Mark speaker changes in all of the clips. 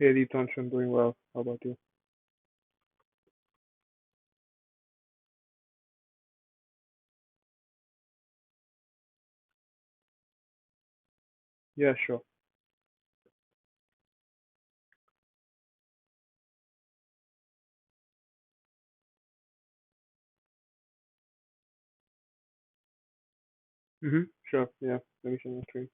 Speaker 1: Hey, Deebthik, I'm doing well. How about you? Yeah, sure. Sure. Yeah. Let me share my screen.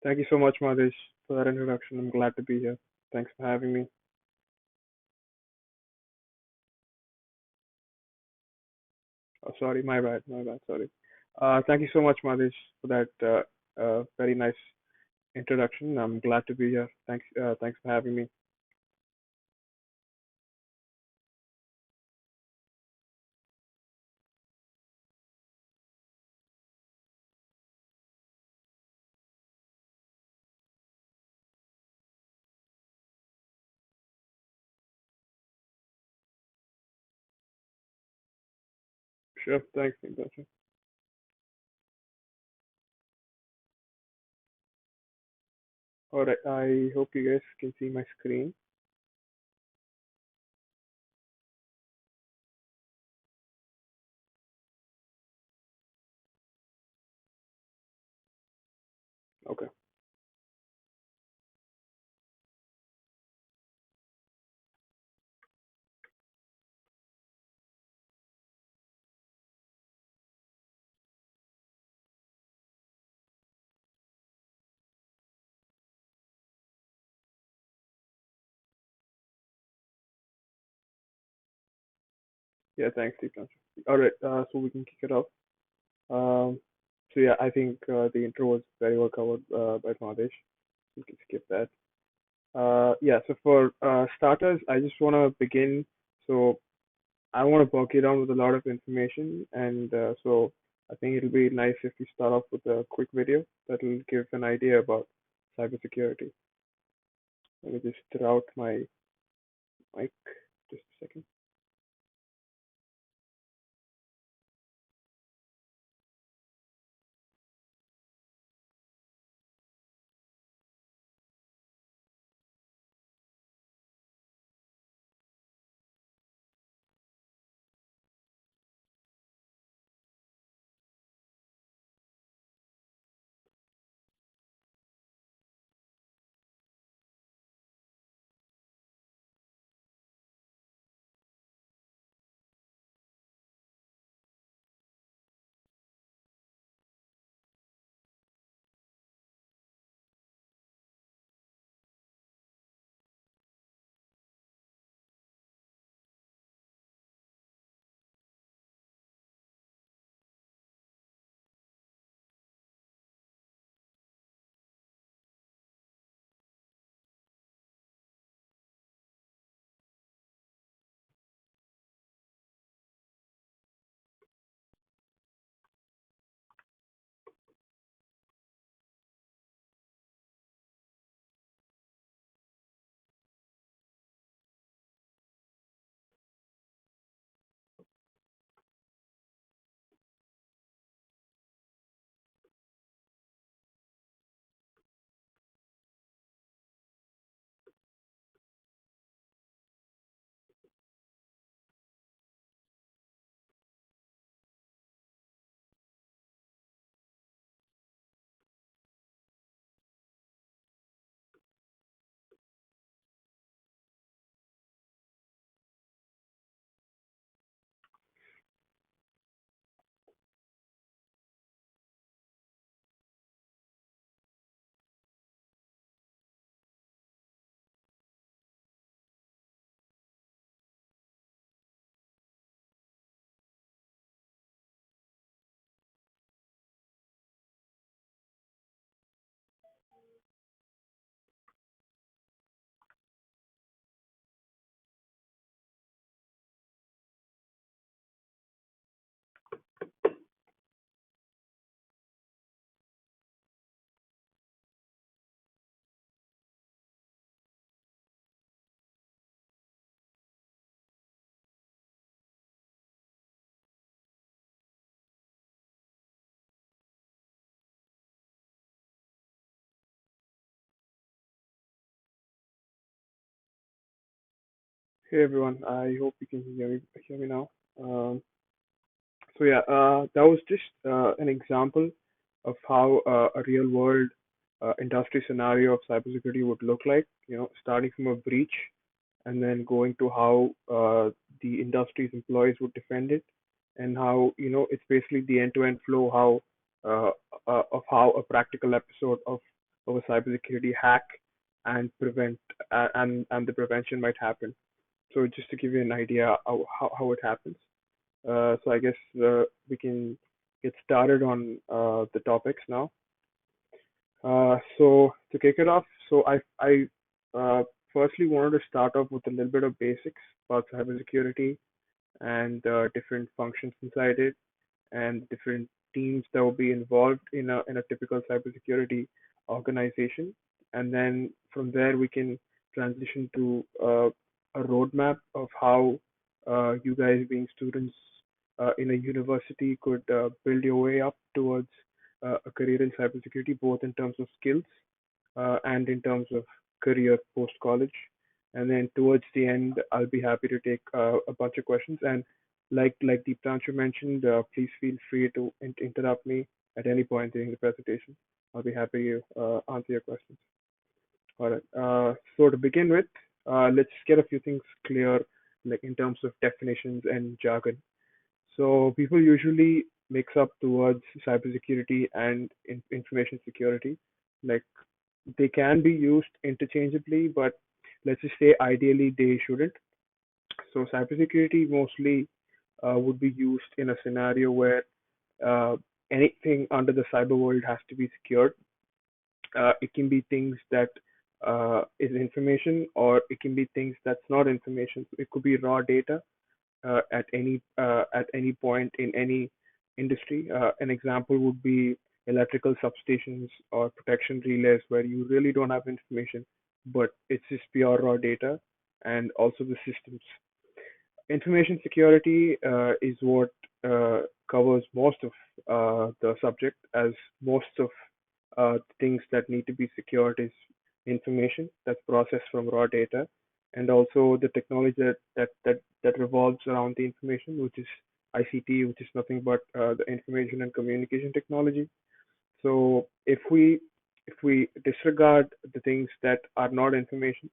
Speaker 1: Thank you so much, Madesh, for that introduction. I'm glad to be here. Thanks for having me. Oh, sorry, my bad. Sorry. Thank you so much, Madesh, for that very nice introduction. I'm glad to be here. Thanks for having me. Sure. Thanks, Deebthik. All right. I hope you guys can see my screen. Okay. Yeah. Thanks, Deebthik. All right. So we can kick it off. Um. So yeah, I think the intro was very well covered by Madesh. We can skip that. Yeah, so for starters, I just want to begin. So I want to bog you down with a lot of information, and so I think it'll be nice if we start off with a quick video that will give an idea about cybersecurity. Let me just route my mic. Just a second. Hey everyone, I hope you can hear me now. Um, that was just an example of how a real world industry scenario of cybersecurity would look like. Starting from a breach and then going to how the industry's employees would defend it, and how it's basically the end-to-end flow uh, of how a practical episode of a cybersecurity hack and prevent and the prevention might happen. So just to give you an idea how it happens. So I guess we can get started on the topics now. So to kick it off, so I firstly wanted to start off with a little bit of basics about cybersecurity and different functions inside it and different teams that will be involved in a typical cybersecurity organization. And then from there we can transition to a roadmap of how you guys being students in a university could build your way up towards a career in cybersecurity, both in terms of skills and in terms of career post college. And then towards the end, I'll be happy to take a bunch of questions. And like Deeptanshu mentioned, please feel free to interrupt me at any point during the presentation. I'll be happy to answer your questions. All right. So to begin with, let's get a few things clear, like in terms of definitions and jargon. So people usually mix up towards cybersecurity and information security. Like they can be used interchangeably, but let's just say ideally they shouldn't. So cybersecurity mostly would be used in a scenario where uh, anything under the cyber world has to be secured. It can be things that is information, or it can be things that's not information. So it could be raw data at any point in any industry. An example would be electrical substations or protection relays where you really don't have information, but it's just pure raw data, and also the systems. Information security is what covers most of the subject, as most of things that need to be secured is information that's processed from raw data, and also the technology that revolves around the information, which is ICT, which is nothing but the information and communication technology. So if we disregard the things that are not information,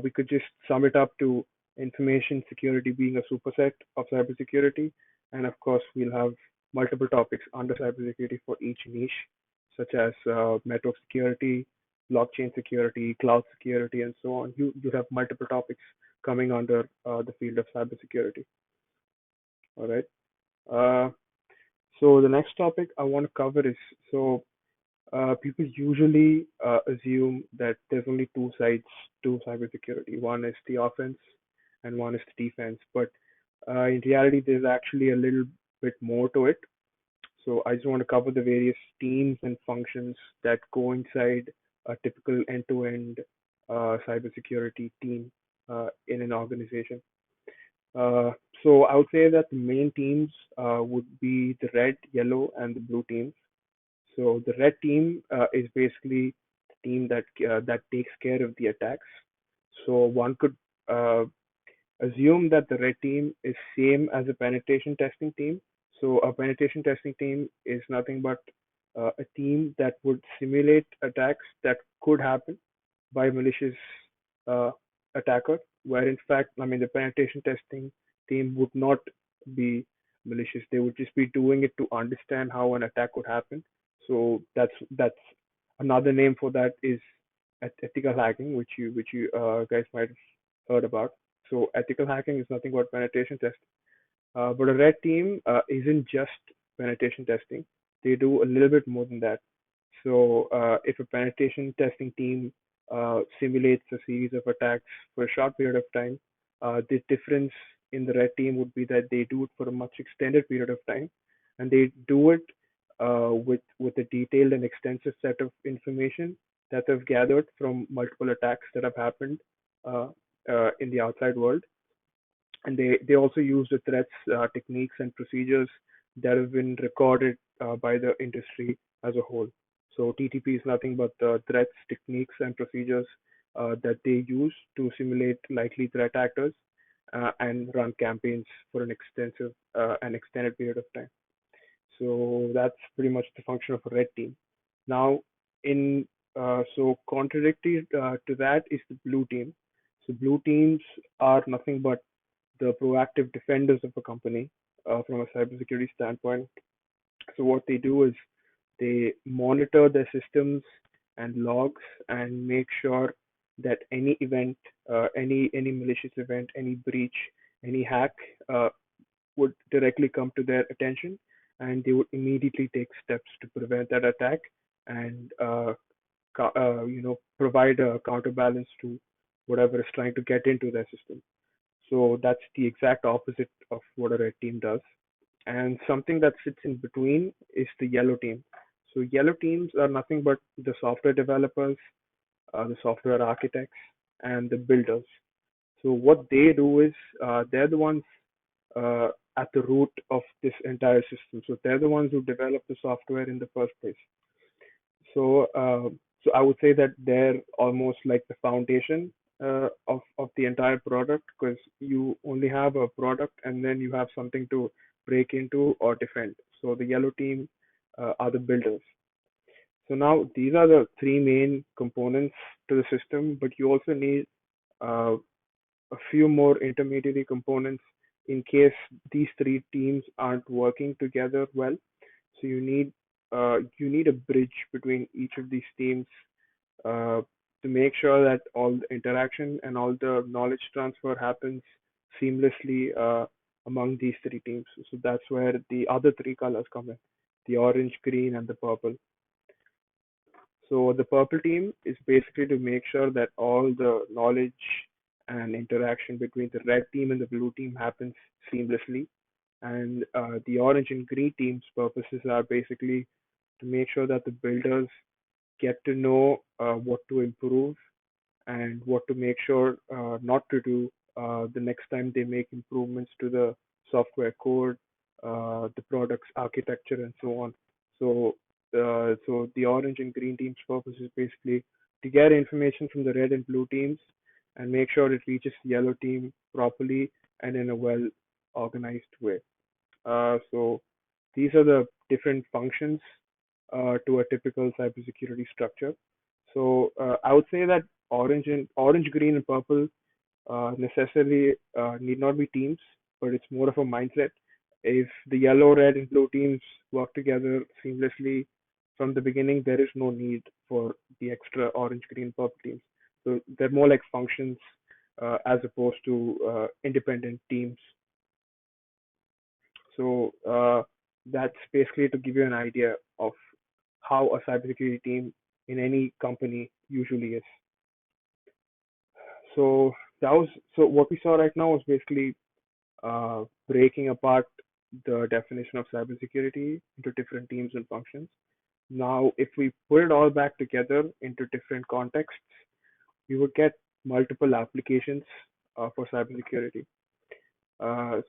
Speaker 1: we could just sum it up to information security being a superset of cybersecurity, and of course we'll have multiple topics under cybersecurity for each niche, such as network security, blockchain security, cloud security, and so on. You have multiple topics coming under the field of cybersecurity. All right. Uh, so the next topic I want to cover is so people usually assume that there's only two sides to cybersecurity. One is the offense, and one is the defense. But in reality, there's actually a little bit more to it. So I just want to cover the various teams and functions that go inside a typical end-to-end cybersecurity team in an organization. Uh, so I would say that the main teams would be the red, yellow, and the blue teams. So the red team is basically the team that takes care of the attacks. So one could uh, assume that the red team is same as a penetration testing team. So a penetration testing team is nothing but a team that would simulate attacks that could happen by malicious uh, attacker, where in fact, I mean, the penetration testing team would not be malicious. They would just be doing it to understand how an attack would happen. So that's another name for that is ethical hacking, which you guys might have heard about. So ethical hacking is nothing but penetration testing. But a red team isn't just penetration testing. They do a little bit more than that. So if a penetration testing team simulates a series of attacks for a short period of time, the difference in the red team would be that they do it for a much extended period of time, and they do it with a detailed and extensive set of information that they've gathered from multiple attacks that have happened uh, in the outside world, and they also use the threats, techniques, and procedures that have been recorded by the industry as a whole. So TTP is nothing but the threats, techniques, and procedures that they use to simulate likely threat actors and run campaigns for an extensive and extended period of time. So that's pretty much the function of a red team. Now, in so contradictory to that is the blue team. So blue teams are nothing but the proactive defenders of a company from a cybersecurity standpoint. So what they do is they monitor their systems and logs and make sure that any event, any malicious event, any breach, any hack would directly come to their attention, and they would immediately take steps to prevent that attack and provide a counterbalance to whatever is trying to get into their system. So that's the exact opposite of what a red team does. And something that sits in between is the yellow team. So yellow teams are nothing but the software developers, the software architects, and the builders. So what they do is they're the ones uh, at the root of this entire system. So they're the ones who develop the software in the first place. So, so I would say that they're almost like the foundation of the entire product, because you only have a product and then you have something to break into or defend. So the yellow team are the builders. So now these are the three main components to the system, but you also need uh, a few more intermediary components in case these three teams aren't working together well. So you need a bridge between each of these teams uh, to make sure that all the interaction and all the knowledge transfer happens seamlessly among these three teams. So that's where the other three colors come in: the orange, green, and the purple. So the purple team is basically to make sure that all the knowledge and interaction between the red team and the blue team happens seamlessly. And the orange and green team's purposes are basically to make sure that the builders get to know what to improve and what to make sure not to do the next time they make improvements to the software code, the product's architecture, and so on. So, so the orange and green team's purpose is basically to get information from the red and blue teams and make sure it reaches the yellow team properly and in a well organized way. So these are the different functions to a typical cybersecurity structure. So I would say that orange, green, and purple necessarily need not be teams, but it's more of a mindset. If the yellow, red, and blue teams work together seamlessly from the beginning, there is no need for the extra orange, green, purple teams. So they're more like functions as opposed to independent teams. So that's basically to give you an idea of how a cybersecurity team in any company usually is. So that was so what we saw right now was basically breaking apart the definition of cybersecurity into different teams and functions. Now, if we put it all back together into different contexts, we would get multiple applications for cybersecurity.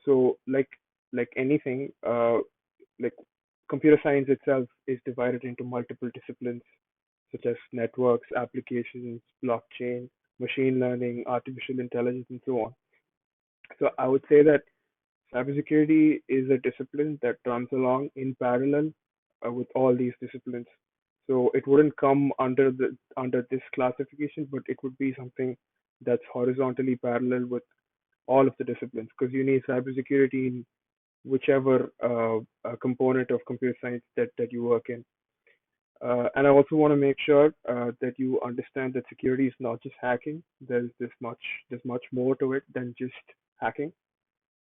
Speaker 1: So, like anything, like computer science itself is divided into multiple disciplines such as networks, applications, blockchain, machine learning, artificial intelligence, and so on. So I would say that cybersecurity is a discipline that runs along in parallel with all these disciplines. So it wouldn't come under this classification, but it would be something that's horizontally parallel with all of the disciplines because you need cybersecurity in whichever component of computer science that you work in. And I also want to make sure that you understand that security is not just hacking. There's much more to it than just hacking.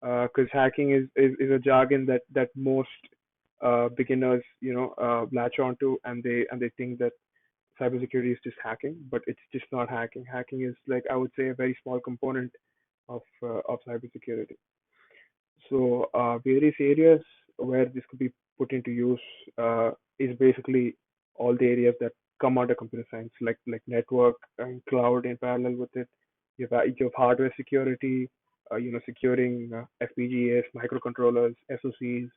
Speaker 1: Because hacking is a jargon that most beginners latch onto, and they think that cybersecurity is just hacking, but it's just not hacking. Hacking is, like, I would say, a very small component of cybersecurity. So various areas where this could be put into use is basically all the areas that come under computer science, like network and cloud in parallel with it. You have hardware security, securing FPGAs, microcontrollers, SoCs,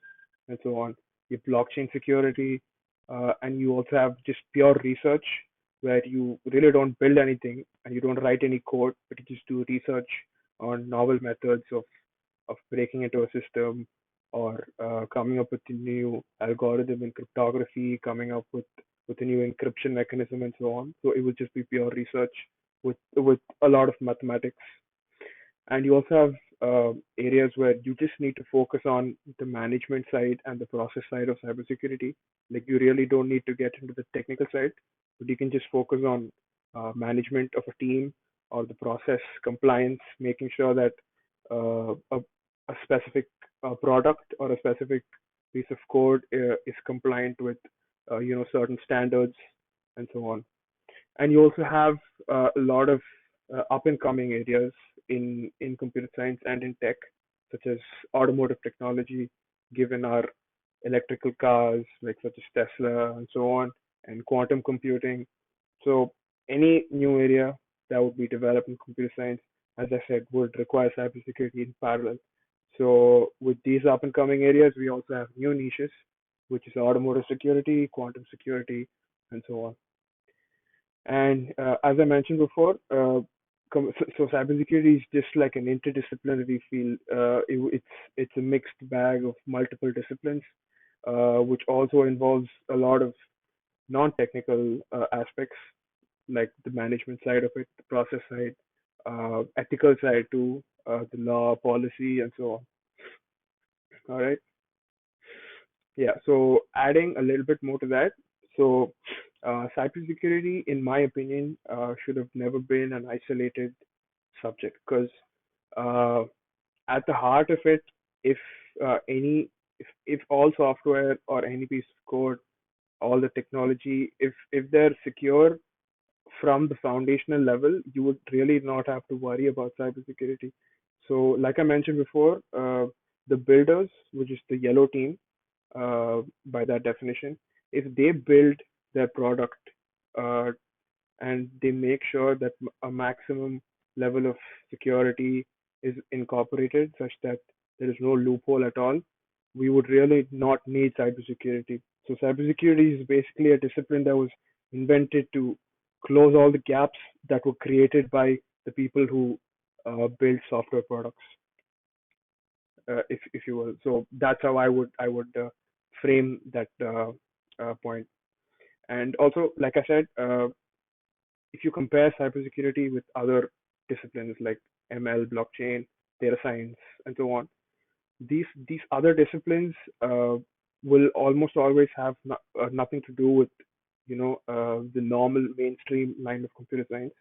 Speaker 1: and so on. You have blockchain security, and you also have just pure research where you really don't build anything and you don't write any code, but you just do research on novel methods of breaking into a system or coming up with a new algorithm in cryptography, coming up with a new encryption mechanism and so on. So it would just be pure research with a lot of mathematics. And you also have areas where you just need to focus on the management side and the process side of cybersecurity. Like you really don't need to get into the technical side, but you can just focus on management of a team or the process compliance, making sure that a specific product or a specific piece of code is compliant with certain standards and so on. And you also have a lot of up and coming areas in computer science and in tech, such as automotive technology, given our electrical cars, like such as Tesla and so on, and quantum computing. So any new area that would be developed in computer science, as I said, would require cybersecurity in parallel. So with these up and coming areas, we also have new niches, which is automotive security, quantum security, and so on. And as I mentioned before, so cybersecurity is just like an interdisciplinary field. It's a mixed bag of multiple disciplines, which also involves a lot of non-technical aspects, like the management side of it, the process side, ethical side too, the law, policy, and so on. All right. Yeah. So adding a little bit more to that, so cybersecurity, in my opinion, should have never been an isolated subject because uh, at the heart of it, if if all software or any piece of code, all the technology, if they're secure from the foundational level, you would really not have to worry about cybersecurity. So, like I mentioned before, the builders, which is the yellow team, by that definition, if they build their product uh, and they make sure that a maximum level of security is incorporated such that there is no loophole at all, we would really not need cybersecurity. So cybersecurity is basically a discipline that was invented to close all the gaps that were created by the people who build software products, if you will. So that's how I would frame that point. And also, like I said, if you compare cybersecurity with other disciplines like ML, blockchain, data science, and so on, these other disciplines will almost always have nothing to do with the normal mainstream line of computer science.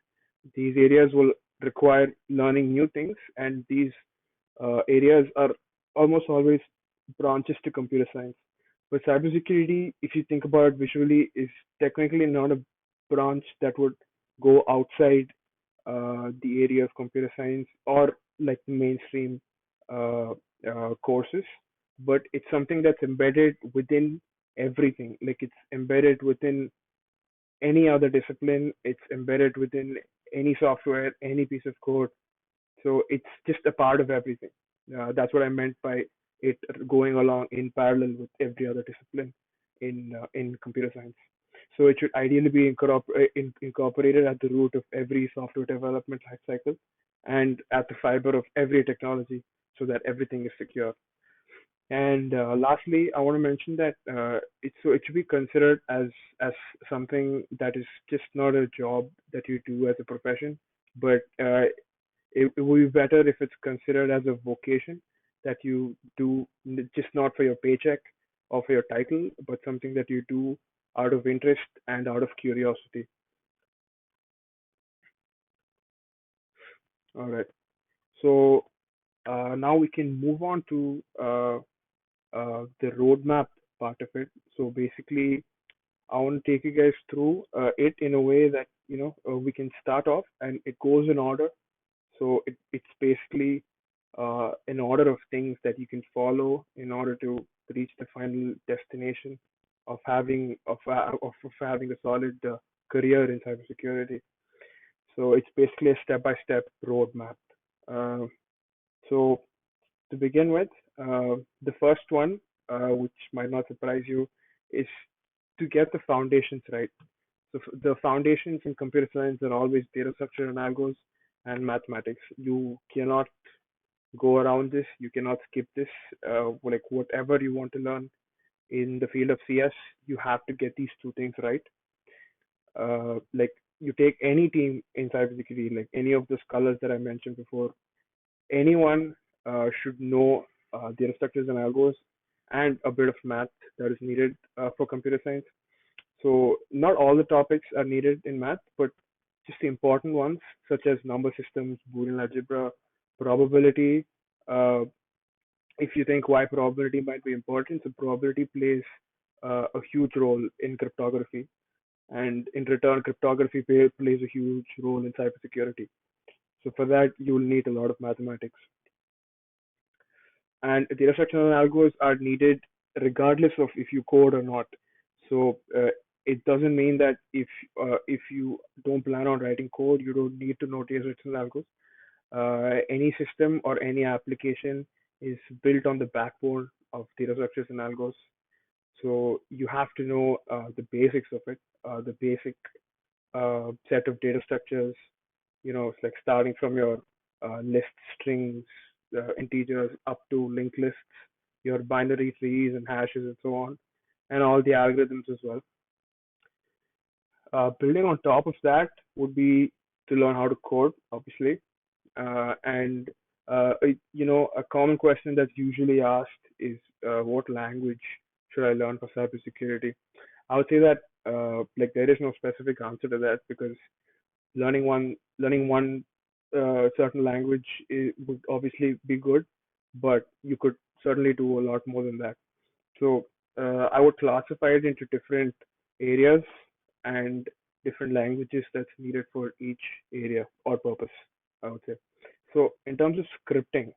Speaker 1: These areas will require learning new things, and these areas are almost always branches to computer science. But cybersecurity, if you think about it visually, is technically not a branch that would go outside the area of computer science or like the mainstream uh, courses, but it's something that's embedded within everything. Like it's embedded within any other discipline, it's embedded within any software, any piece of code. So it's just a part of everything. That's what I meant by it going along in parallel with every other discipline in computer science. So it should ideally be incorporated at the root of every software development life cycle and at the fiber of every technology so that everything is secure. And lastly, I want to mention that it should be considered as something that is just not a job that you do as a profession, but it would be better if it's considered as a vocation that you do just not for your paycheck or for your title, but something that you do out of interest and out of curiosity. All right. So now we can move on to the roadmap part of it. So basically, I want to take you guys through it in a way that we can start off and it goes in order. So it's basically an order of things that you can follow in order to reach the final destination of having a solid career in cybersecurity. So it's basically a step-by-step roadmap. Uh, so to begin with, the first one, which might not surprise you, is to get the foundations right. So the foundations in computer science are always data structure and algos and mathematics. You cannot go around this. You cannot skip this. Like whatever you want to learn in the field of CS, you have to get these two things right. Like you take any team in cybersecurity, like any of the scholars that I mentioned before, anyone should know data structures and algos and a bit of math that is needed for computer science. So not all the topics are needed in math, but just the important ones such as number systems, Boolean algebra, probability. Uh, if you think why probability might be important, so probability plays a huge role in cryptography, and in return, cryptography plays a huge role in cybersecurity. So for that, you will need a lot of mathematics. And data structure and algos are needed regardless of if you code or not. So it doesn't mean that if you don't plan on writing code, you don't need to know data structure and algos. Any system or any application is built on the backbone of data structures and algos. So you have to know the basics of it, the basic set of data structures. It's like starting from your list strings, integers up to linked lists, your binary trees and hashes and so on, and all the algorithms as well. Building on top of that would be to learn how to code, obviously. And a common question that's usually asked is, what language should I learn for cybersecurity? I would say that like there is no specific answer to that because learning one certain language would obviously be good, but you could certainly do a lot more than that. So I would classify it into different areas and different languages that's needed for each area or purpose, I would say. So in terms of scripting,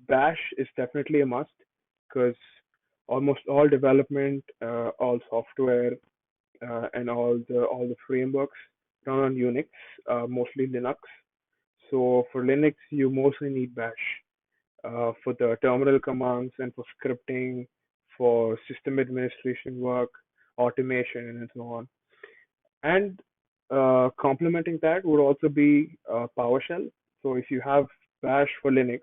Speaker 1: Bash is definitely a must because almost all development, all software, and all the frameworks run on Unix, mostly Linux. So for Linux, you mostly need Bash for the terminal commands and for scripting, for system administration work, automation, and so on. And complementing that would also be PowerShell. So if you have Bash for Linux,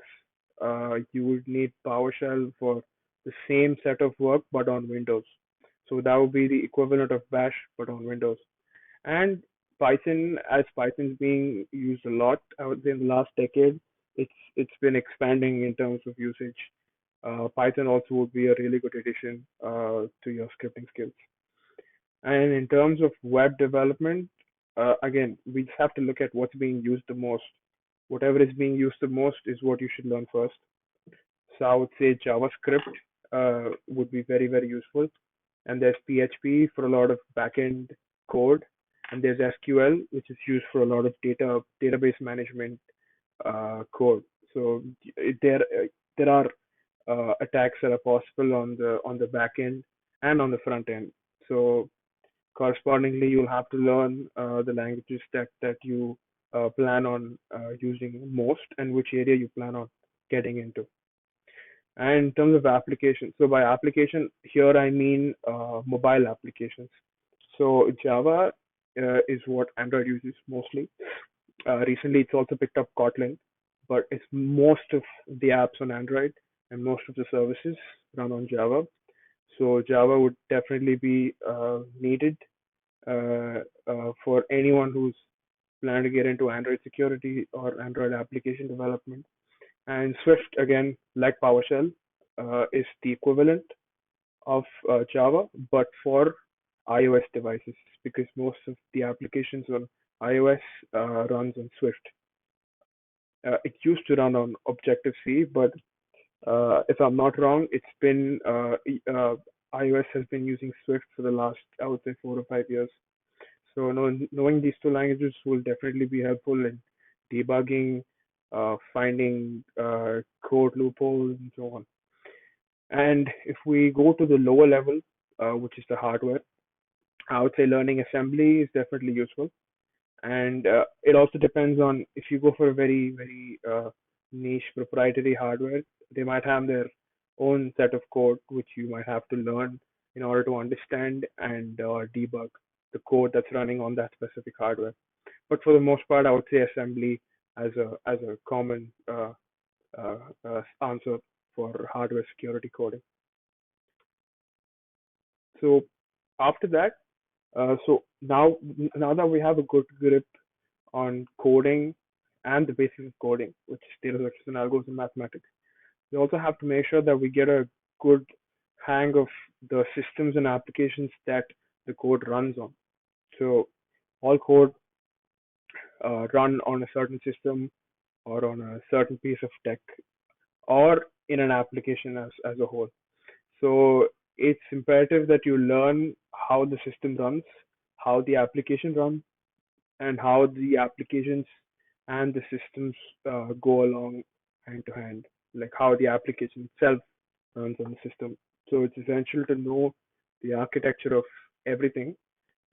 Speaker 1: you would need PowerShell for the same set of work but on Windows. So that would be the equivalent of Bash but on Windows. And Python, as Python's being used a lot, I would say in the last decade, it's been expanding in terms of usage. Python also would be a really good addition to your scripting skills. And in terms of web development, again, we just have to look at what's being used the most. Whatever is being used the most is what you should learn first. So I would say JavaScript would be very, very useful. And there's PHP for a lot of backend code. And there's SQL, which is used for a lot of database management code. So there are attacks that are possible on the back end and on the front end. So correspondingly, you'll have to learn the languages that you plan on using most and which area you plan on getting into. And in terms of application, so by application here I mean mobile applications. So Java is what Android uses mostly. Recently, it's also picked up Kotlin, but it's most of the apps on Android and most of the services run on Java. So Java would definitely be needed for anyone who's planning to get into Android security or Android application development. And Swift, again, like PowerShell, is the equivalent of Java, but for iOS devices, because most of the applications on iOS runs on Swift. It used to run on Objective C, but if I'm not wrong, iOS has been using Swift for the last, I would say, 4 or 5 years. So knowing these two languages will definitely be helpful in debugging, finding code loopholes, and so on. And if we go to the lower level, which is the hardware, I would say learning assembly is definitely useful. And it also depends on if you go for a very, very niche proprietary hardware, they might have their own set of code which you might have to learn in order to understand and debug the code that's running on that specific hardware. But for the most part, I would say assembly as a common answer for hardware security coding. So after that, now that we have a good grip on coding and the basics of coding, which is data structures and algorithms and mathematics, we also have to make sure that we get a good hang of the systems and applications that the code runs on. So all code run on a certain system or on a certain piece of tech or in an application as a whole. So it's imperative that you learn how the system runs, how the application runs, and how the applications and the systems go along hand to hand, like how the application itself runs on the system. So it's essential to know the architecture of everything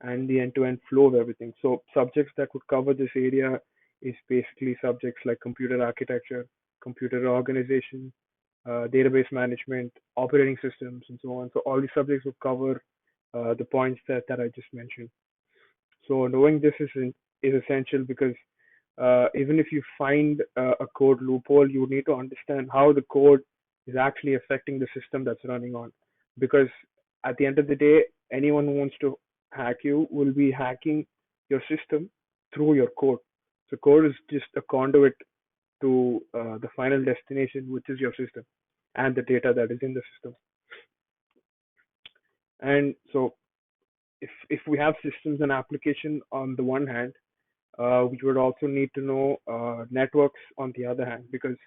Speaker 1: and the end-to-end flow of everything. So subjects that would cover this area is basically subjects like computer architecture, computer organization, database management, operating systems, and so on. So all these subjects would cover the points that I just mentioned. So knowing this is essential because even if you find a code loophole, you need to understand how the code is actually affecting the system that's running on. Because at the end of the day, anyone who wants to hack you will be hacking your system through your code. So code is just a conduit to the final destination, which is your system and the data that is in the system. And so if we have systems and application on the one hand, we would also need to know networks on the other hand, because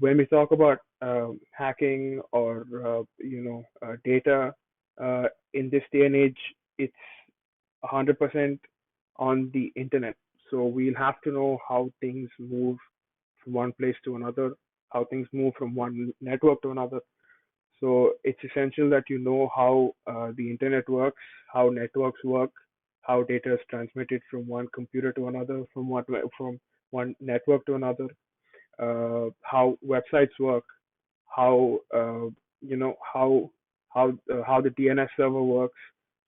Speaker 1: when we talk about hacking or data in this day and age, it's 100% on the internet. So we'll have to know how things move from one place to another, how things move from one network to another. So it's essential that you know how the internet works, how networks work, how data is transmitted from one computer to another, from one network to another, how websites work, how how the DNS server works,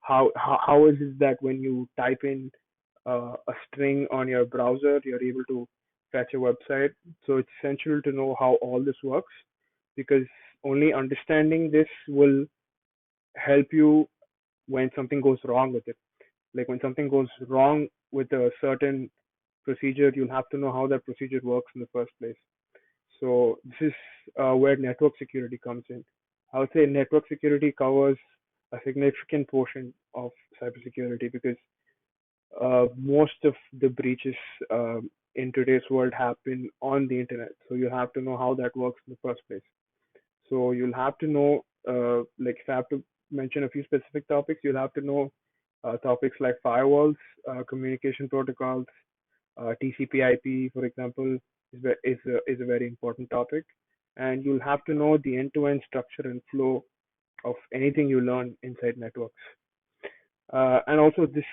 Speaker 1: how is it that when you type in a string on your browser, you're able to fetch a website. So it's essential to know how all this works, because only understanding this will help you when something goes wrong with it. Like when something goes wrong with a certain procedure, you'll have to know how that procedure works in the first place. So this is where network security comes in. I would say network security covers a significant portion of cybersecurity, because most of the breaches in today's world happen on the internet. So you have to know how that works in the first place. So you'll have to know, like if I have to mention a few specific topics, you'll have to know topics like firewalls, communication protocols, TCP/IP, for example, is a very important topic, and you'll have to know the end-to-end structure and flow of anything you learn inside networks. And also this,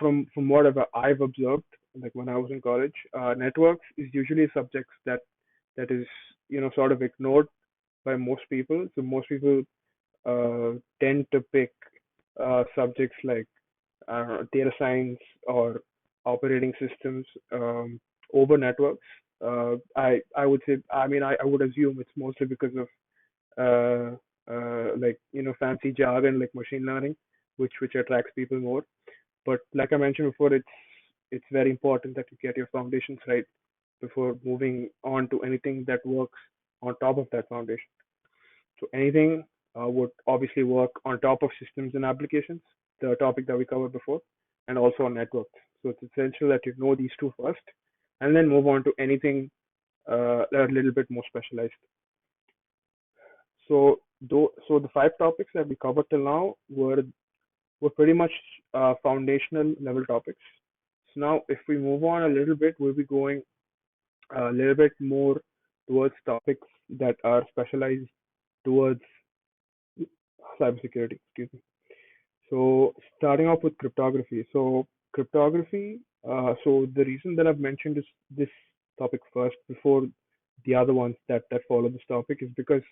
Speaker 1: from what I've observed, like when I was in college, networks is usually subjects that is sort of ignored by most people. So most people tend to pick subjects like data science or operating systems over networks. I would say, I would assume it's mostly because of like fancy jargon like machine learning, which attracts people more. But like I mentioned before, it's very important that you get your foundations right before moving on to anything that works on top of that foundation. So anything would obviously work on top of systems and applications, the topic that we covered before, and also on networks. So it's essential that you know these two first, and then move on to anything a little bit more specialized. So the five topics that we covered till now were pretty much foundational level topics. So now, if we move on a little bit, we'll be going a little bit more towards topics that are specialized towards cybersecurity. Excuse me. So starting off with cryptography. So cryptography. So the reason that I've mentioned this topic first before the other ones that follow this topic is because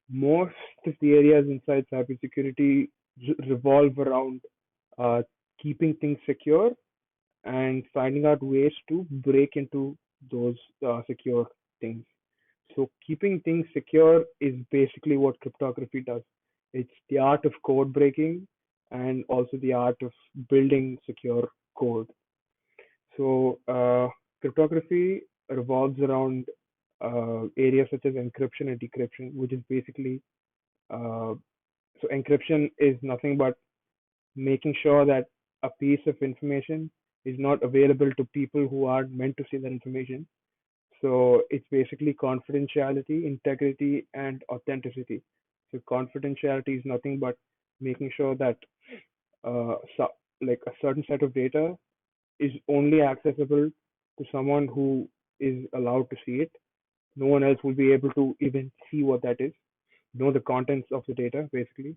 Speaker 1: most of the areas inside cybersecurity revolve around uh, keeping things secure and finding out ways to break into those secure things. So keeping things secure is basically what cryptography does. It's the art of code breaking and also the art of building secure code. So cryptography revolves around areas such as encryption and decryption, which is basically uh, so encryption is nothing but making sure that a piece of information is not available to people who are meant to see that information. So it's basically confidentiality, integrity, and authenticity. So confidentiality is nothing but making sure that so, like a certain set of data is only accessible to someone who is allowed to see it. No one else will be able to even see what that is, know the contents of the data, basically.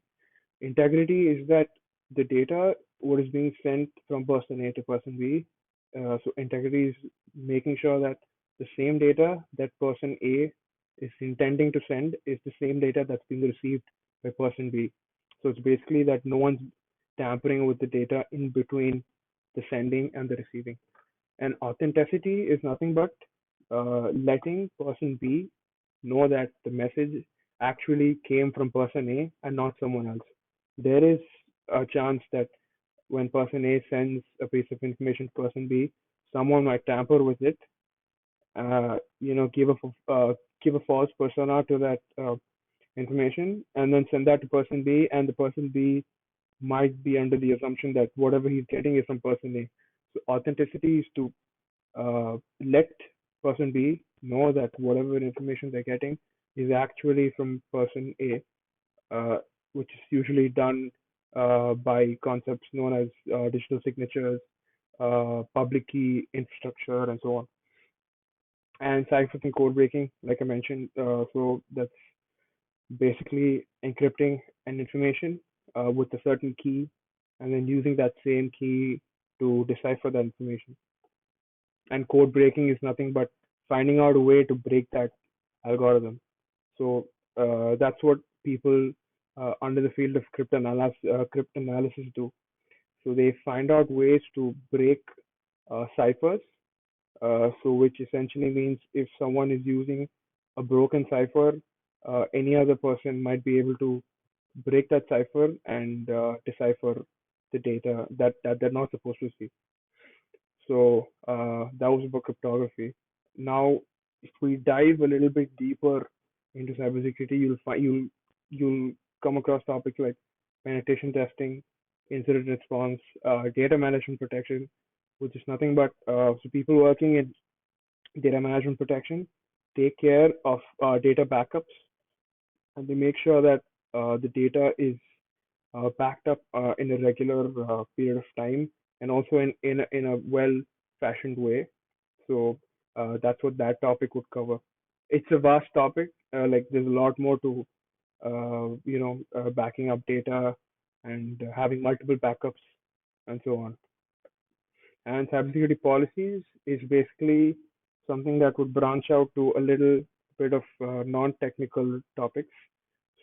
Speaker 1: Integrity is that the data, what is being sent from person A to person B. So integrity is making sure that the same data that person A is intending to send is the same data that's being received by person B. So it's basically that no one's tampering with the data in between the sending and the receiving. And authenticity is nothing but letting person B know that the message actually came from person A and not someone else. There is a chance that when person A sends a piece of information to person B, someone might tamper with it, give a false persona to that information, and then send that to person B, and the person B might be under the assumption that whatever he's getting is from person A. So authenticity is to let person B know that whatever information they're getting is actually from person A, which is usually done by concepts known as digital signatures, public key infrastructure, and so on. And ciphers and code breaking, like I mentioned, so basically encrypting an information with a certain key, and then using that same key to decipher that information. And code breaking is nothing but finding out a way to break that algorithm. So that's what people under the field of cryptanalysis do. So they find out ways to break ciphers. So which essentially means if someone is using a broken cipher, any other person might be able to break that cipher and decipher the data that they're not supposed to see. So that was about cryptography. Now, if we dive a little bit deeper into cybersecurity, you'll come across topics like penetration testing, incident response, data management protection, which is nothing but so people working in data management protection take care of data backups, and they make sure that the data is backed up in a regular period of time, and also in a well fashioned way. So that's what that topic would cover. It's a vast topic. Like there's a lot more to backing up data and having multiple backups and so on. And cybersecurity policies is basically something that would branch out to a little bit of non-technical topics.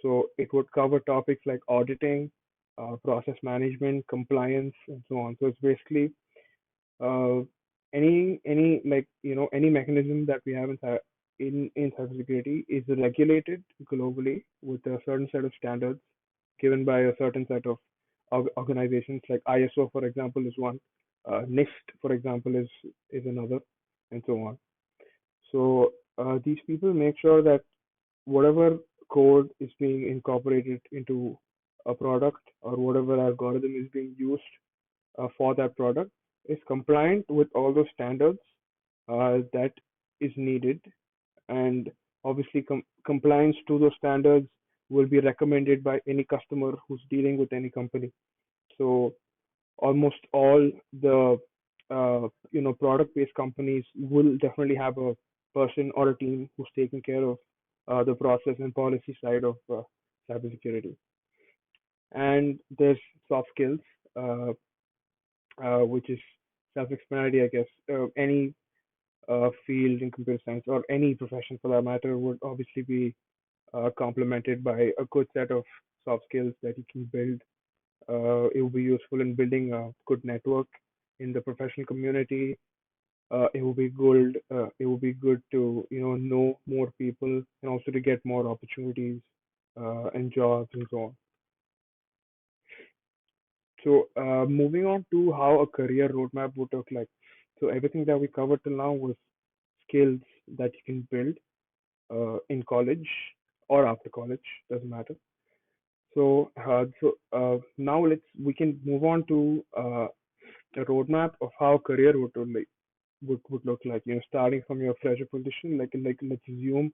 Speaker 1: So it would cover topics like auditing, process management, compliance, and so on. So it's basically uh, any like any mechanism that we have in cybersecurity is regulated globally with a certain set of standards given by a certain set of organizations. Like ISO, for example, is one. NIST, for example, is another, and so on. So these people make sure that whatever code is being incorporated into a product or whatever algorithm is being used for that product is compliant with all those standards that is needed, and obviously compliance to those standards will be recommended by any customer who's dealing with any company. So almost all the product based companies will definitely have a person or a team who's taking care of the process and policy side of cybersecurity. And there's soft skills, uh, which is self-explanatory, I guess. Any field in computer science or any profession for that matter would obviously be complemented by a good set of soft skills that you can build. It will be useful in building a good network in the professional community. It will be good. It will be good to know more people and also to get more opportunities and jobs and so on. So moving on to how a career roadmap would look like. So everything that we covered till now was skills that you can build in college or after college, doesn't matter. So now we can move on to a roadmap of how career would look like. Starting from your fresher position, like let's assume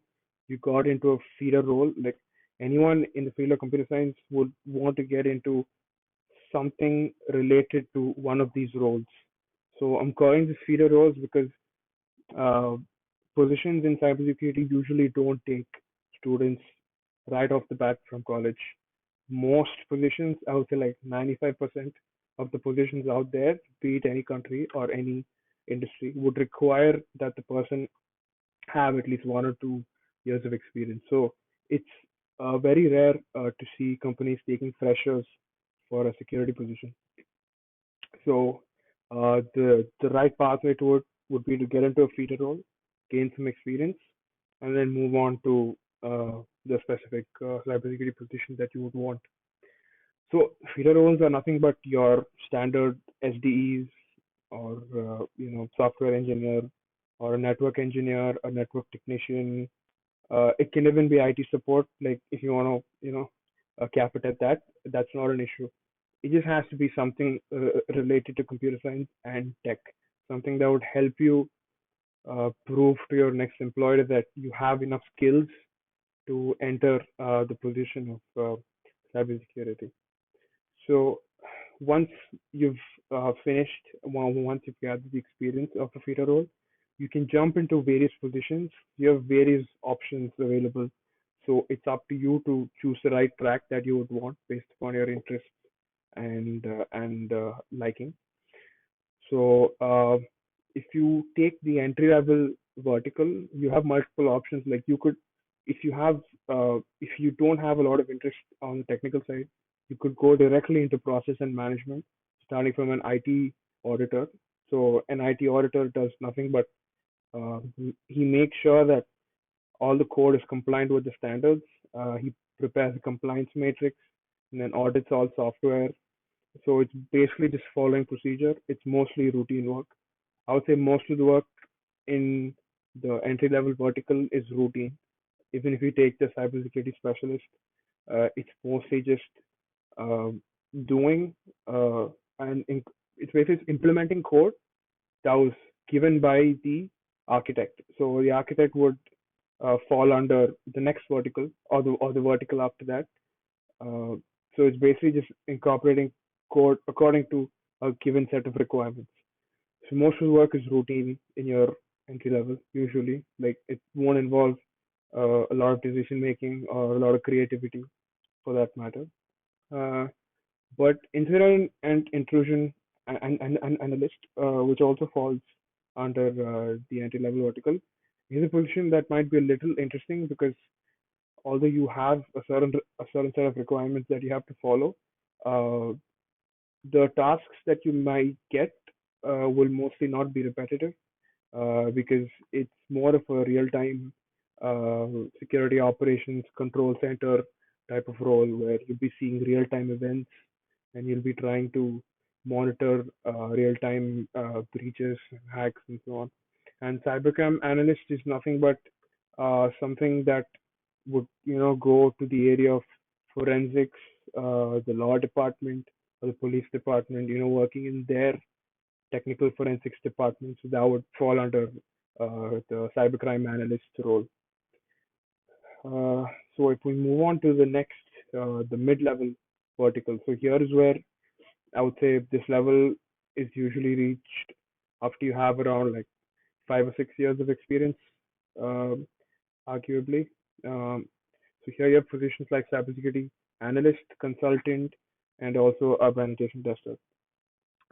Speaker 1: you got into a feeder role. Like anyone in the field of computer science would want to get into something related to one of these roles. So I'm calling this feeder roles because uh, positions in cybersecurity usually don't take students right off the bat from college. Most positions, I would say like 95% of the positions out there, be it any country or any industry, would require that the person have at least 1 or 2 years of experience. So it's very rare to see companies taking freshers for a security position. So the right pathway to it would be to get into a feeder role, gain some experience, and then move on to the specific cybersecurity position that you would want. So feeder roles are nothing but your standard SDEs or software engineer or a network engineer, a network technician. It can even be IT support. Like if you want to cap it at that, that's not an issue. It just has to be something related to computer science and tech, something that would help you prove to your next employer that you have enough skills to enter the position of cybersecurity. So once you've finished, once you've gathered the experience of a feeder role, you can jump into various positions. You have various options available. So it's up to you to choose the right track that you would want based upon your interests and liking. So if you take the entry level vertical, you have multiple options. Like you could, if you have, if you don't have a lot of interest on the technical side, you could go directly into process and management, starting from an IT auditor. So an IT auditor does nothing but he makes sure that all the code is compliant with the standards. He prepares a compliance matrix and then audits all software. So it's basically just following procedure. It's mostly routine work. I would say most of the work in the entry level vertical is routine. Even if you take the cybersecurity specialist, it's mostly just uh, doing and it's basically implementing code that was given by the architect. So the architect would fall under the next vertical or the vertical after that. Uh, so it's basically just incorporating code according to a given set of requirements. So most of the work is routine in your entry level usually. Like it won't involve a lot of decision making or a lot of creativity for that matter. Uh, but incident and intrusion and analyst, which also falls under the entry level vertical, is a position that might be a little interesting because although you have a certain set of requirements that you have to follow, uh, the tasks that you might get will mostly not be repetitive because it's more of a real-time uh, security operations control center type of role where you'll be seeing real-time events and you'll be trying to monitor real-time breaches, hacks, and so on. And cybercrime analyst is nothing but something that would go to the area of forensics, the law department or the police department, working in their technical forensics department. So that would fall under the cybercrime analyst role. Uh, so if we move on to the next, the mid-level vertical. So here is where I would say this level is usually reached after you have around like 5 or 6 years of experience, um, arguably. Um, so here you have positions like cybersecurity analyst, consultant, and also a penetration tester.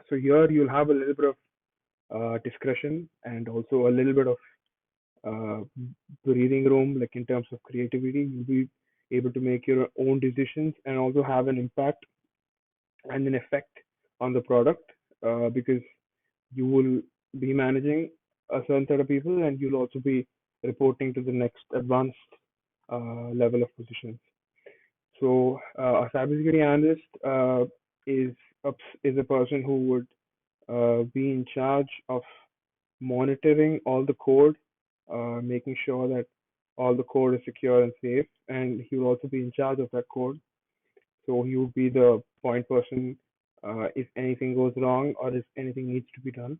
Speaker 1: So here you'll have a little bit of discretion and also a little bit of uh, breathing room, like in terms of creativity. You'll be able to make your own decisions and also have an impact and an effect on the product because you will be managing a certain set of people and you'll also be reporting to the next advanced level of positions. So a cybersecurity analyst is a, is a person who would be in charge of monitoring all the code, making sure that all the code is secure and safe, and he will also be in charge of that code. So he would be the point person if anything goes wrong or if anything needs to be done.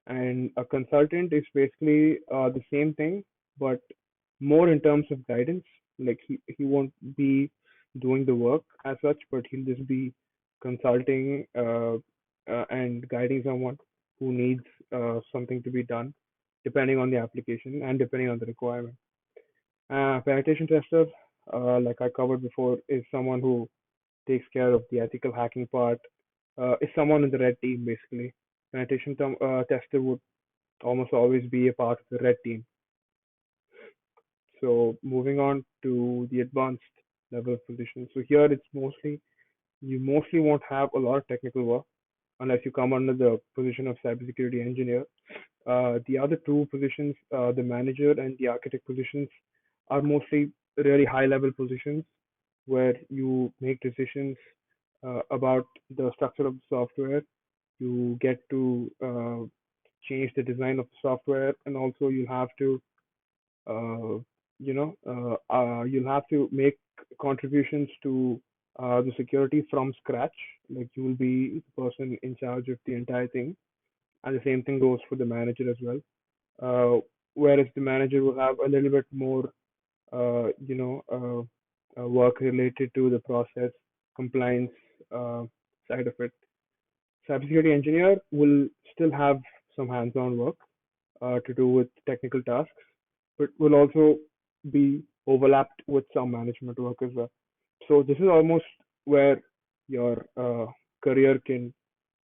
Speaker 1: And a consultant is basically the same thing, but more in terms of guidance. Like he won't be doing the work as such, but he'll just be consulting and guiding someone who needs something to be done, depending on the application and depending on the requirement. Penetration tester, like I covered before, is someone who takes care of the ethical hacking part. Is someone in the red team basically. Penetration tester would almost always be a part of the red team. So moving on to the advanced level of position. So here it's mostly you mostly won't have a lot of technical work unless you come under the position of cybersecurity engineer. The other two positions, the manager and the architect positions, are mostly really high level positions where you make decisions about the structure of the software. You get to change the design of the software, and also you have to uh, you'll have to make contributions to the security from scratch. Like you will be the person in charge of the entire thing, and the same thing goes for the manager as well. Whereas the manager will have a little bit more, work related to the process compliance uh, side of it. Cybersecurity engineer will still have some hands-on work to do with technical tasks, but will also be overlapped with some management work as well. So this is almost where your career can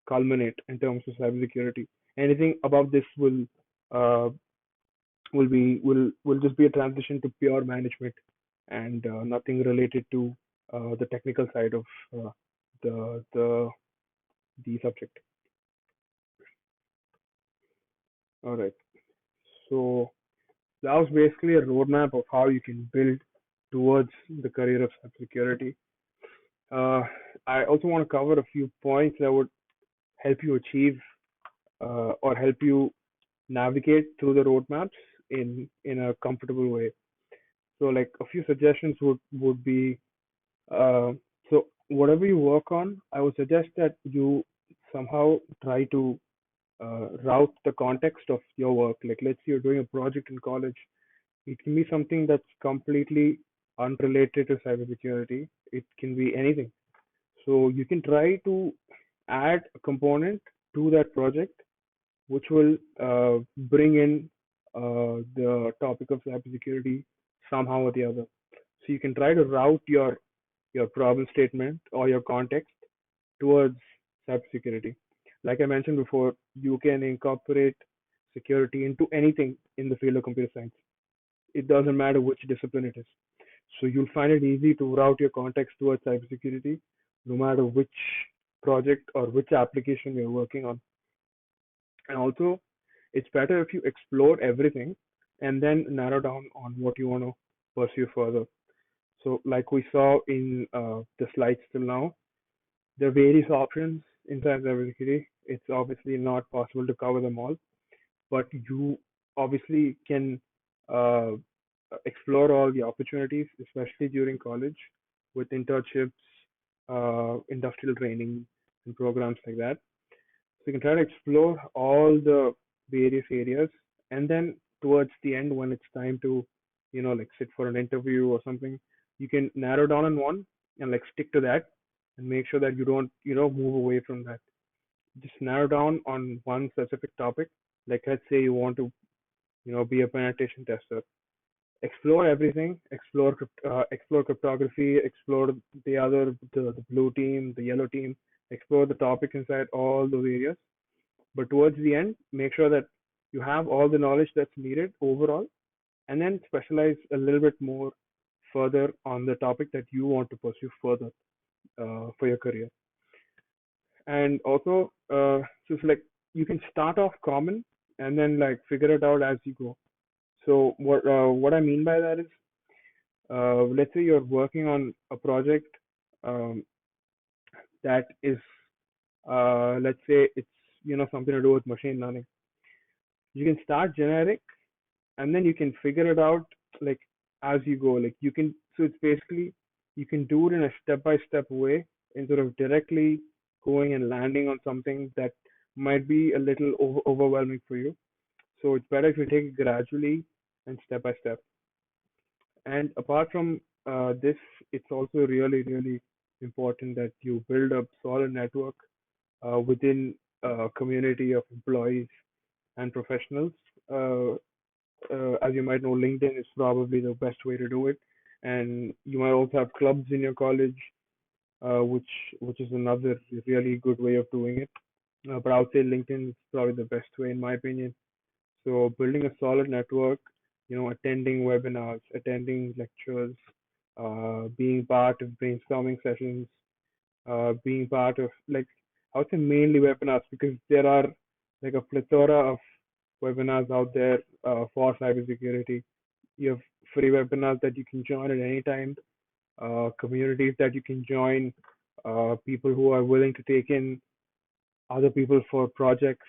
Speaker 1: culminate in terms of cybersecurity. Anything above this uh, will just be a transition to pure management and nothing related to the technical side of uh, the subject. All right. So that was basically a roadmap of how you can build towards the career of cybersecurity. Uh, I also want to cover a few points that would help you achieve or help you navigate through the roadmaps in a comfortable way. So, like a few suggestions would be uh, so whatever you work on, I would suggest that you somehow try to route the context of your work. Like, let's say you're doing a project in college, it can be something that's completely unrelated to cybersecurity. It can be anything. So you can try to add a component to that project which will bring in the topic of cybersecurity somehow or the other. So you can try to route your problem statement or your context towards cybersecurity. Like I mentioned before, you can incorporate security into anything in the field of computer science. It doesn't matter which discipline it is. So you'll find it easy to route your context towards cybersecurity, no matter which project or which application you're working on. And also, it's better if you explore everything and then narrow down on what you want to pursue further. So, like we saw in the slides till now, there are various options inside cybersecurity. It's obviously not possible to cover them all, but you obviously can uh, explore all the opportunities, especially during college, with internships, industrial training, and programs like that. So you can try to explore all the various areas, and then towards the end, when it's time to, like sit for an interview or something, you can narrow down on one and like stick to that, and make sure that you don't, move away from that. Just narrow down on one specific topic. Like let's say you want to, be a penetration tester. Explore everything. Explore cryptography. Explore the blue team, the yellow team. Explore the topics inside all those areas, but towards the end, make sure that you have all the knowledge that's needed overall, and then specialize a little bit more further on the topic that you want to pursue further for your career. And also, so it's like you can start off common and then like figure it out as you go. So what I mean by that is, let's say you're working on a project um, that is, let's say it's something to do with machine learning. You can start generic and then you can figure it out like as you go. Like you can, so it's basically you can do it in a step by step way instead of directly going and landing on something that might be a little overwhelming for you. So it's better if you take it gradually and step by step. And apart from this, it's also really important that you build a solid network within a community of employees and professionals. Uh, as you might know, LinkedIn is probably the best way to do it. And you might also have clubs in your college, which is another really good way of doing it. But I would say LinkedIn is probably the best way, in my opinion. So building a solid network, attending webinars, attending lectures, being part of brainstorming sessions, being part of like I would say mainly webinars because there are like a plethora of webinars out there for cybersecurity. You have free webinars that you can join at any time, communities that you can join, people who are willing to take in other people for projects.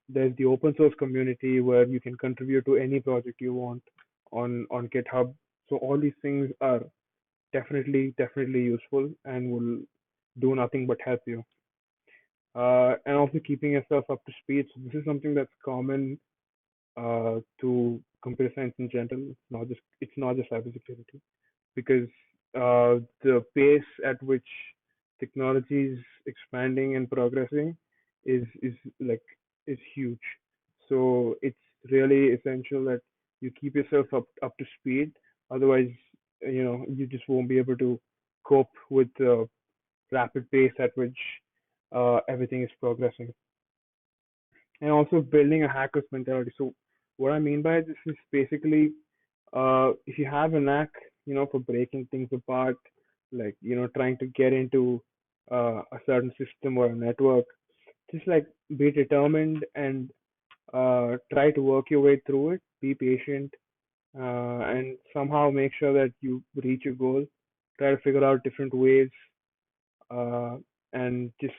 Speaker 1: There's the open source community where you can contribute to any project you want on GitHub. So all these things are definitely useful and will do nothing but help you. And also keeping yourself up to speed. So this is something that's common to computer science in general. It's not just cybersecurity because the pace at which technology is expanding and progressing is like is huge. So it's really essential that you keep yourself up to speed Otherwise, you just won't be able to cope with the rapid pace at which everything is progressing. And also building a hacker's mentality. So what I mean by this is basically, if you have a knack, for breaking things apart, like trying to get into a certain system or a network, just like be determined and try to work your way through it. Be patient, and somehow make sure that you reach your goal. Try to figure out different ways, uh, and just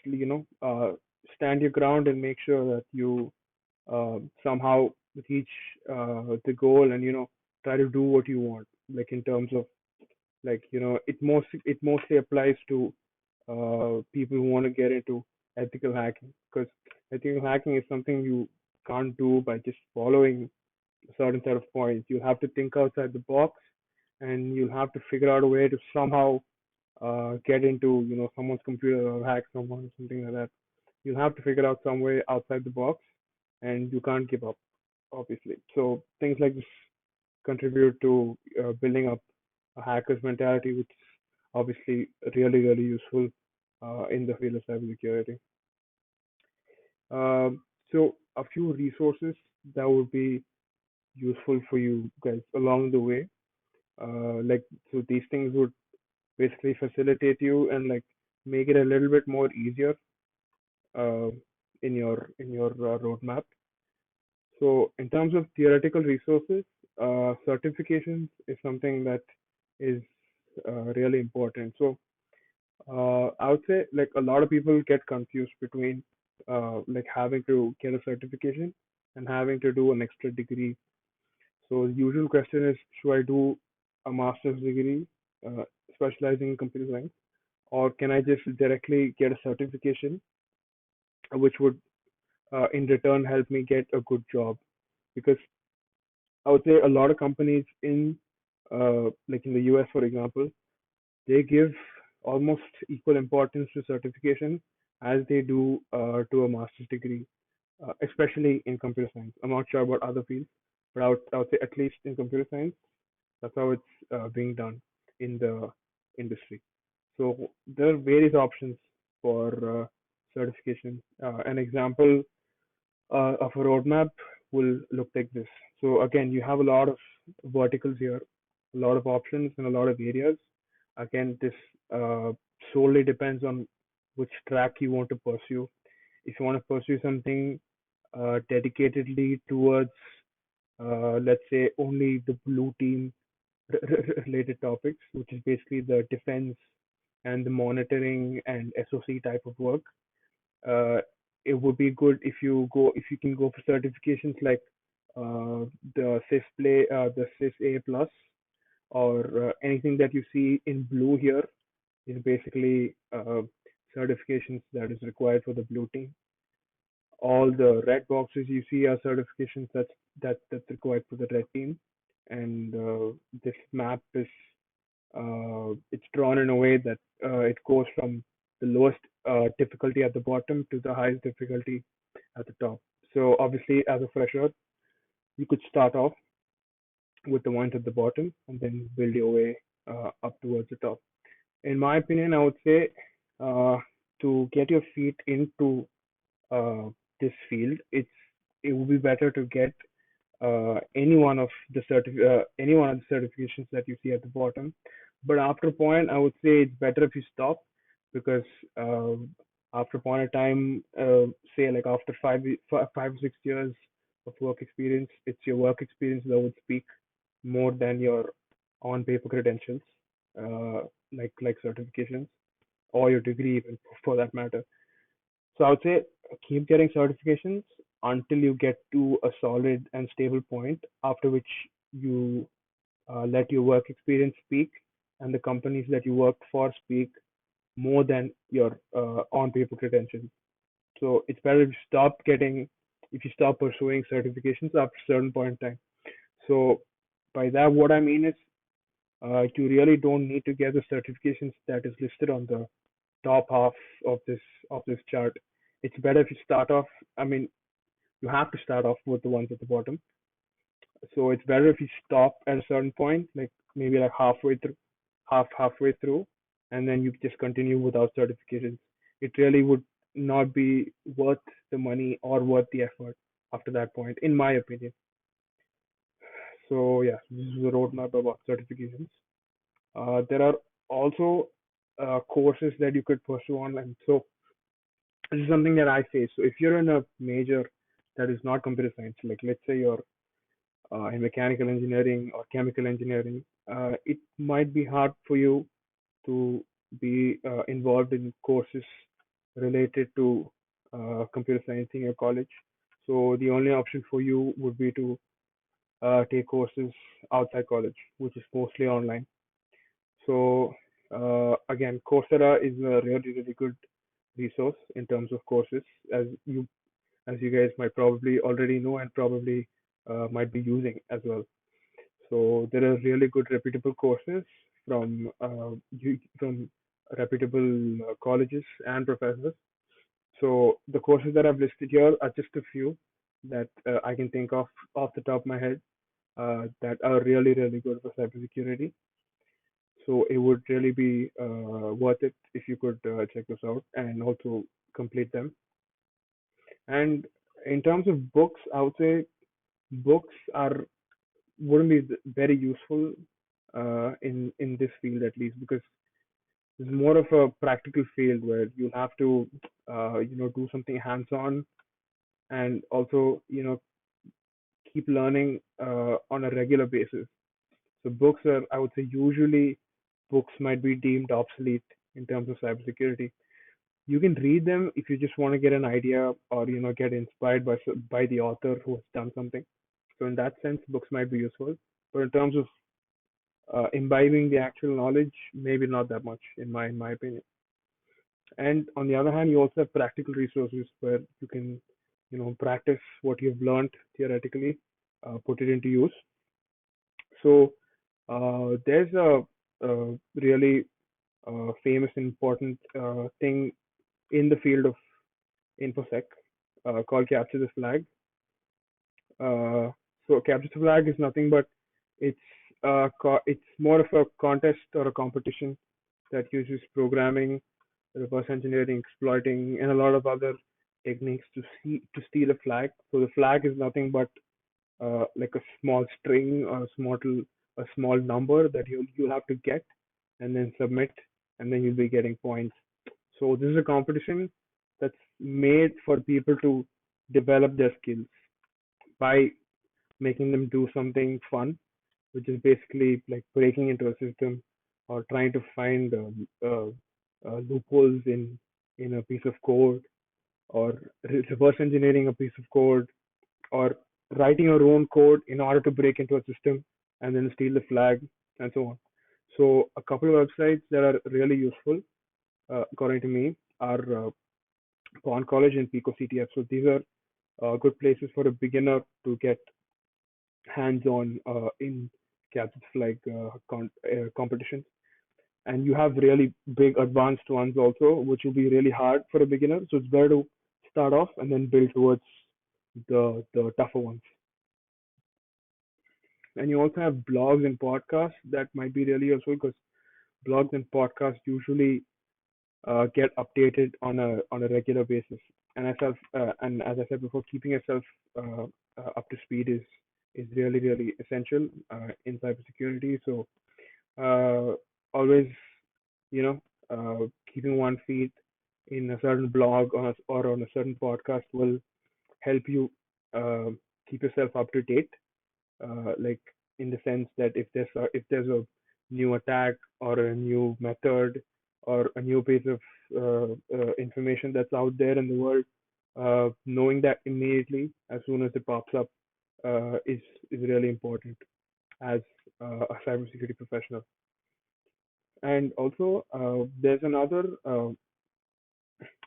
Speaker 1: stand your ground and make sure that you somehow reach the goal, and try to do what you want, like in terms of, like it mostly applies to people who want to get into ethical hacking, because ethical hacking is something you can't do by just following a certain set of points. You have to think outside the box, and you'll have to figure out a way to somehow get into someone's computer or hack someone or something like that. You'll have to figure out some way outside the box, and you can't give up, obviously. So things like this contribute to building up a hacker's mentality, which is obviously really, really useful in the field of cybersecurity. So a few resources that would be useful for you guys along the way. Like, so these things would basically facilitate you and like make it a little bit more easier uh, in your roadmap. So in terms of theoretical resources, certifications is something that is really important. So I would say like a lot of people get confused between like having to get a certification and having to do an extra degree. So the usual question is, should I do a master's degree specializing in computer science, or can I just directly get a certification, which would in return help me get a good job? Because I would say a lot of companies in like in the US, for example, they give almost equal importance to certification as they do to a master's degree, especially in computer science. I'm not sure about other fields, but I would say at least in computer science, that's how it's being done in the industry. So there are various options for certification. An example of a roadmap will look like this. So again, you have a lot of verticals here, a lot of options and a lot of areas. Again, this uh, solely depends on which track you want to pursue. If you want to pursue something dedicatedly towards, let's say, only the blue team related topics, which is basically the defense and the monitoring and SOC type of work, uh, it would be good if you can go for certifications like the CIS A plus, or anything that you see in blue here is basically certifications that is required for the blue team. All the red boxes you see are certifications that's required for the red team, and this map is it's drawn in a way that it goes from the lowest difficulty at the bottom to the highest difficulty at the top. So obviously, as a fresher, you could start off with the ones at the bottom and then build your way up towards the top. In my opinion, I would say uh, to get your feet into uh, this field, it would be better to get any one of the certifications that you see at the bottom. But after a point, I would say it's better if you stop, because uh, after a point of time, say like after 5 or 6 years of work experience, it's your work experience that would speak more than your on paper credentials, uh, like certifications or your degree even for that matter. So I would say keep getting certifications until you get to a solid and stable point, after which you let your work experience speak and the companies that you work for speak more than your on paper credentials. So it's better if you stop pursuing certifications after a certain point in time. So by that, what I mean is you really don't need to get the certifications that is listed on the top half of this chart. It's better if you start off. I mean, you have to start off with the ones at the bottom. So it's better if you stop at a certain point, like maybe like halfway through, and then you just continue without certifications. It really would not be worth the money or worth the effort after that point, in my opinion. So yeah, this is a roadmap about certifications. There are also courses that you could pursue online. So this is something that I face. So if you're in a major that is not computer science, like let's say you're in mechanical engineering or chemical engineering, it might be hard for you to be involved in courses related to computer science in your college. So the only option for you would be to take courses outside college, which is mostly online. So again, Coursera is a really good resource in terms of courses, as you as you guys might probably already know and probably might be using as well. So there are really good reputable courses from reputable colleges and professors. So the courses that I've listed here are just a few that I can think of off the top of my head that are really good for cybersecurity. So it would really be worth it if you could check this out and also complete them. And in terms of books, I would say books are wouldn't be very useful in this field at least because it's more of a practical field where you have to do something hands-on and also keep learning on a regular basis. So books are, I would say, usually books might be deemed obsolete in terms of cybersecurity. You can read them if you just want to get an idea or get inspired by the author who has done something. So in that sense, books might be useful. But in terms of imbibing the actual knowledge, maybe not that much in my opinion. And on the other hand, you also have practical resources where you can practice what you've learned theoretically, put it into use. So there's a really famous important thing in the field of infosec called capture the flag. So capture the flag is nothing but it's it's more of a contest or a competition that uses programming, reverse engineering, exploiting, and a lot of other techniques to steal a flag. So the flag is nothing but like a small string or a small number that you'll have to get and then submit, and then you'll be getting points. So this is a competition that's made for people to develop their skills by making them do something fun, which is basically like breaking into a system or trying to find loopholes in a piece of code or reverse engineering a piece of code or writing your own code in order to break into a system and then steal the flag and so on. So a couple of websites that are really useful, according to me, are Pawn College and Pico CTF. So these are good places for a beginner to get hands-on in gadgets like competitions. And you have really big advanced ones also, which will be really hard for a beginner. So it's better to start off and then build towards the tougher ones. And you also have blogs and podcasts that might be really useful because blogs and podcasts usually get updated on a regular basis. And as I said before, keeping yourself up to speed is really essential in cybersecurity. So always you know keeping one feet in a certain blog or on a certain podcast will help you uh, keep yourself up to date, like in the sense that if there's a new attack or a new method or a new piece of information that's out there in the world, knowing that immediately as soon as it pops up is really important as a cybersecurity professional. And also there's another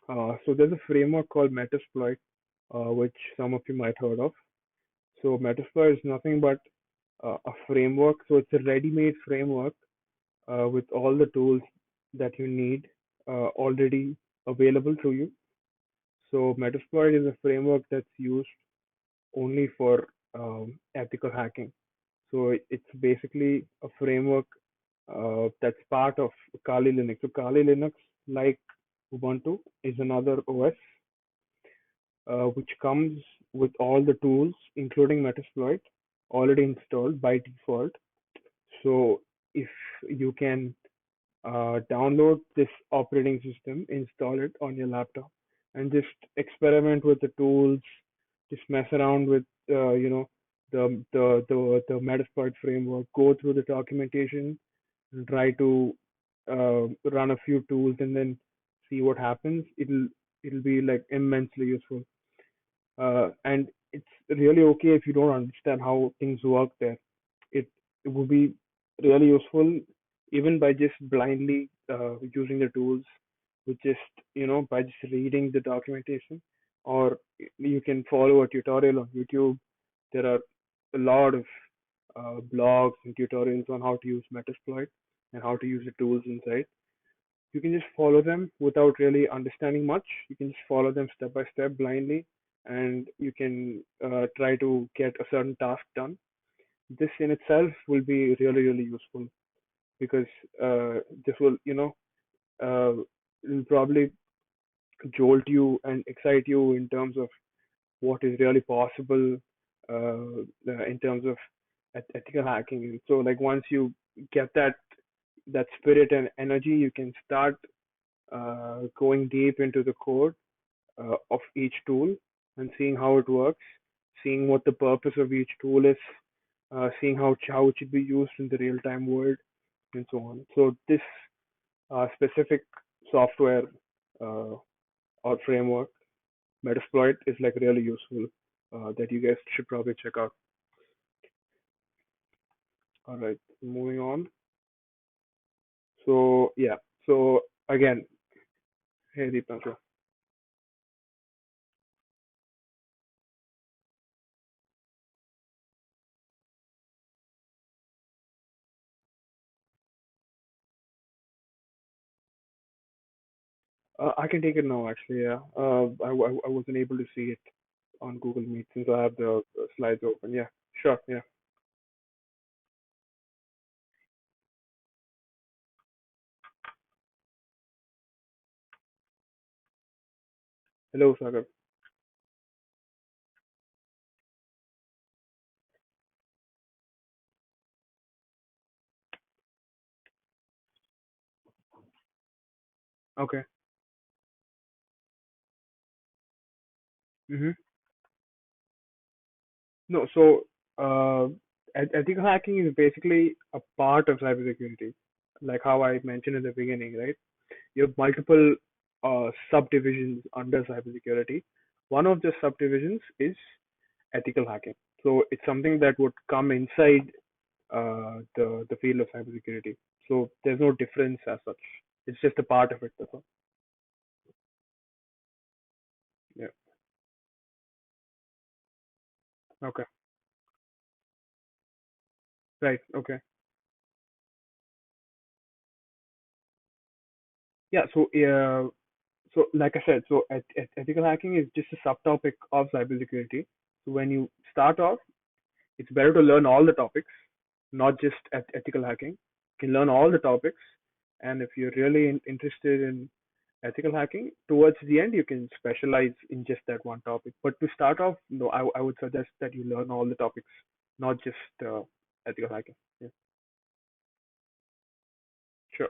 Speaker 1: so there's a framework called Metasploit, which some of you might heard of. So Metasploit is nothing but a framework. So it's a ready-made framework with all the tools that you need already available to you. So Metasploit is a framework that's used only for ethical hacking. So it's basically a framework that's part of Kali Linux. So Kali Linux, like Ubuntu, is another OS which comes with all the tools, including Metasploit, already installed by default. So if you can download this operating system, install it on your laptop, and just experiment with the tools, just mess around with the Metasploit framework, go through the documentation, and try to run a few tools, and then see what happens. It'll be like immensely useful. And it's really okay if you don't understand how things work there. It would be really useful even by just blindly using the tools, with just by just reading the documentation, or you can follow a tutorial on YouTube. There are a lot of blogs and tutorials on how to use Metasploit and how to use the tools inside. You can just follow them without really understanding much. You can just follow them step by step blindly, and you can try to get a certain task done. This in itself will be really, really useful, because this uh, will probably jolt you and excite you in terms of what is really possible in terms of ethical hacking. And so, like, once you get that spirit and energy, you can start going deep into the code of each tool and seeing how it works, seeing what the purpose of each tool is, seeing how it should be used in the real time world, and so on. So this specific software uh, or framework, Metasploit, is like really useful, that you guys should probably check out. All right, moving on. So yeah, so again, hey Deepanshu. I can take it now actually. Yeah, I wasn't able to see it on Google Meet since I have the slides open. Yeah, sure. Yeah. Hello, Sagar. Okay. Mm-hmm. No, so ethical hacking is basically a part of cybersecurity, like how I mentioned in the beginning, right? You have multiple subdivisions under cybersecurity. One of the subdivisions is ethical hacking. So it's something that would come inside the field of cybersecurity. So there's no difference as such. It's just a part of it. That's all. Yeah. Okay. Right. Okay. Yeah. So like I said, so ethical hacking is just a subtopic of cybersecurity. So when you start off, it's better to learn all the topics, not just ethical hacking. You can learn all the topics, and if you're really interested in ethical hacking, towards the end you can specialize in just that one topic. But to start off, no, I would suggest that you learn all the topics, not just ethical hacking. Yeah, sure.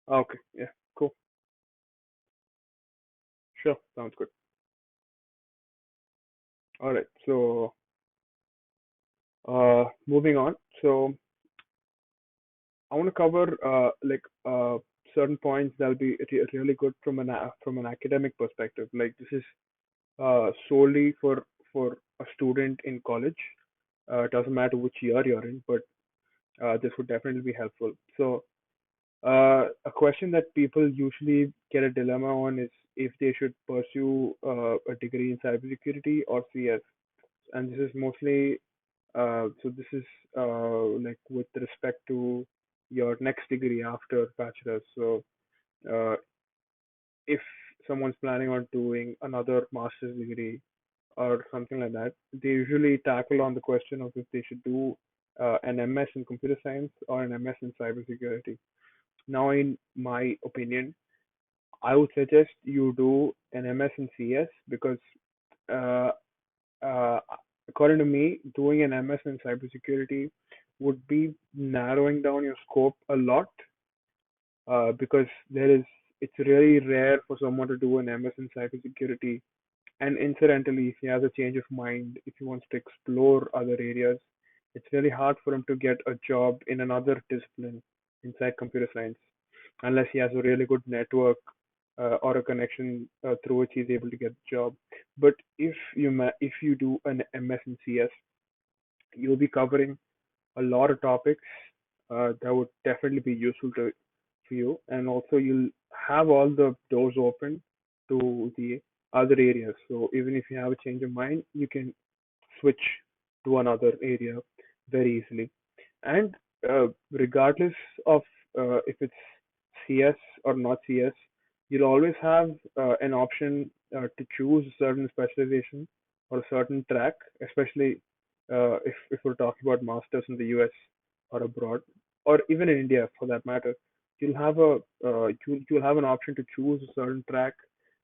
Speaker 1: Okay, yeah, cool. Sure, sounds good. All right, so moving on. So I want to cover certain points that'll be really good from an academic perspective. Like, this is solely for a student in college. It doesn't matter which year you're in, but this would definitely be helpful. So a question that people usually get a dilemma on is if they should pursue a degree in cybersecurity or CS. And this is mostly this is like with respect to your next degree after bachelor's. So if someone's planning on doing another master's degree or something like that, they usually tackle on the question of if they should do an MS in computer science or an MS in cybersecurity. Now, in my opinion, I would suggest you do an MS in CS because, uh, uh, according to me, doing an MS in cybersecurity would be narrowing down your scope a lot, because it's really rare for someone to do an MS in cybersecurity. And incidentally, if he has a change of mind, if he wants to explore other areas, it's really hard for him to get a job in another discipline inside computer science unless he has a really good network, or a connection through which he's able to get the job. But if you do an MS in CS, you'll be covering a lot of topics that would definitely be useful to you, and also you'll have all the doors open to the other areas. So even if you have a change of mind, you can switch to another area very easily. And regardless of if it's CS or not CS, you'll always have an option to choose a certain specialization or a certain track, especially if we're talking about masters in the US or abroad, or even in India for that matter. You'll have an option to choose a certain track,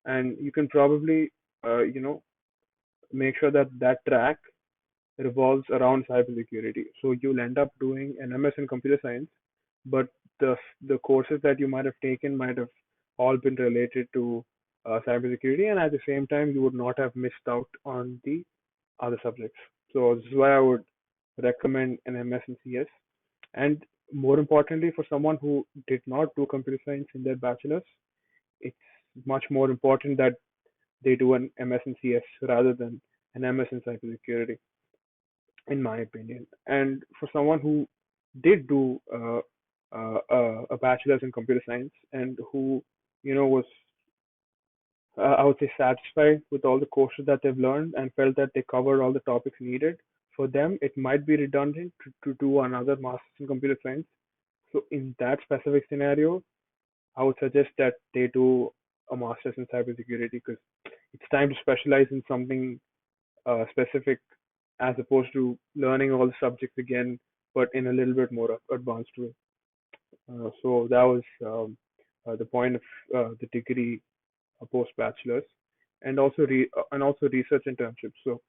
Speaker 1: and you can probably make sure that that track revolves around cybersecurity. So you'll end up doing an MS in computer science, but the courses that you might have taken might have all been related to cybersecurity, and at the same time, you would not have missed out on the other subjects. So this is why I would recommend an MS in CS. And more importantly, for someone who did not do computer science in their bachelor's, it's much more important that they do an MS in CS rather than an MS in cybersecurity, in my opinion. And for someone who did do a bachelor's in computer science and who, was, I would say, satisfied with all the courses that they've learned and felt that they covered all the topics needed, for them, it might be redundant to do another master's in computer science. So in that specific scenario, I would suggest that they do a master's in cybersecurity because it's time to specialize in something specific as opposed to learning all the subjects again, but in a little bit more advanced way. So that was the point of the degree post bachelor's, and also research internships. So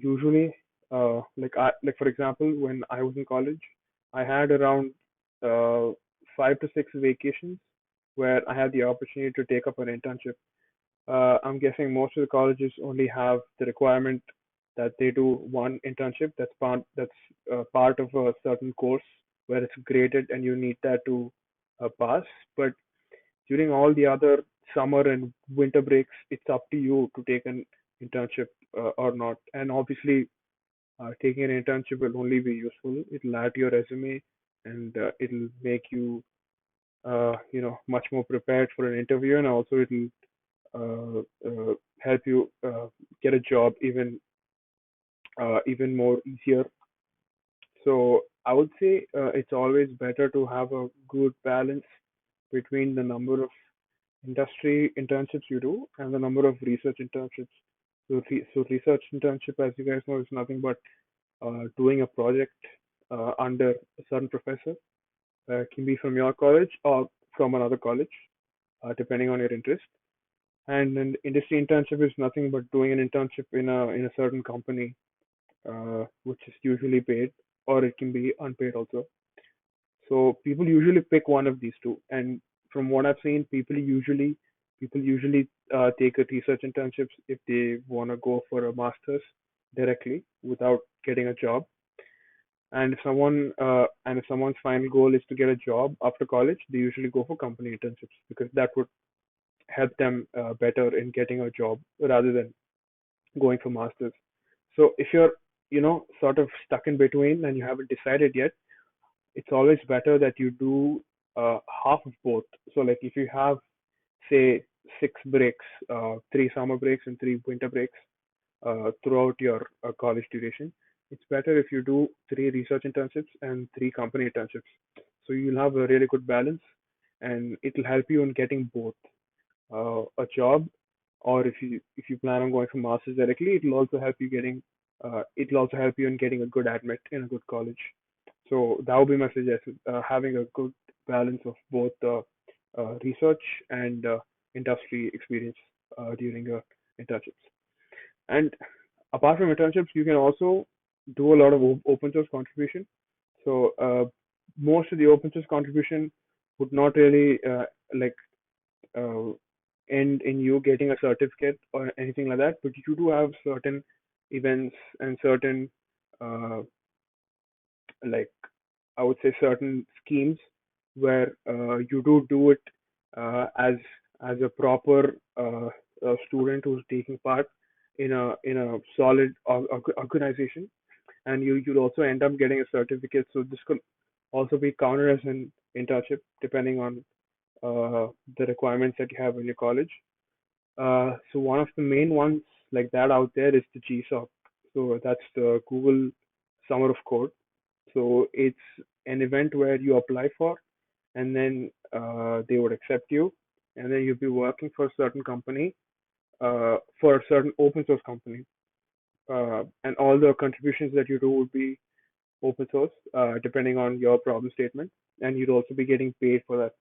Speaker 1: usually, like for example, when I was in college, I had around 5 to 6 vacations where I had the opportunity to take up an internship. I'm guessing most of the colleges only have the requirement that they do one internship that's part of a certain course where it's graded and you need that to pass. But during all the other summer and winter breaks, it's up to you to take an internship or not. And obviously, taking an internship will only be useful. It'll add to your resume, and it'll make you, much more prepared for an interview, and also it'll help you get a job even more easier. So I would say it's always better to have a good balance between the number of industry internships you do and the number of research internships. So research internship, as you guys know, is nothing but doing a project under a certain professor. Can be from your college or from another college, depending on your interest. And an industry internship is nothing but doing an internship in a certain company, which is usually paid, or it can be unpaid also. So people usually pick one of these two. And from what I've seen, people usually take a research internships if they want to go for a master's directly without getting a job. And if someone's final goal is to get a job after college, they usually go for company internships because that would help them better in getting a job rather than going for masters. So if you're, sort of stuck in between and you haven't decided yet, it's always better that you do half of both. So like if you have, say, 6 breaks, 3 summer breaks and 3 winter breaks throughout your college duration, it's better if you do 3 research internships and 3 company internships. So you'll have a really good balance, and it'll help you in getting both. a job, or if you plan on going for masters directly, it'll also help you in getting a good admit in a good college. So that would be my suggestion: having a good balance of both research and industry experience during your internships. And apart from internships, you can also do a lot of open source contribution. So most of the open source contribution would not really like uh, end in you getting a certificate or anything like that, but you do have certain events and certain uh, like I would say certain schemes where you do it as a proper student who's taking part in a solid organization, and you'll also end up getting a certificate. So this could also be counted as an internship depending on the requirements that you have in your college. So one of the main ones like that out there is the GSOC. So that's the Google Summer of Code. So it's an event where you apply for, and then they would accept you, and then you'll be working for a certain company, for a certain open source company, and all the contributions that you do would be open source, depending on your problem statement, and you'd also be getting paid for that.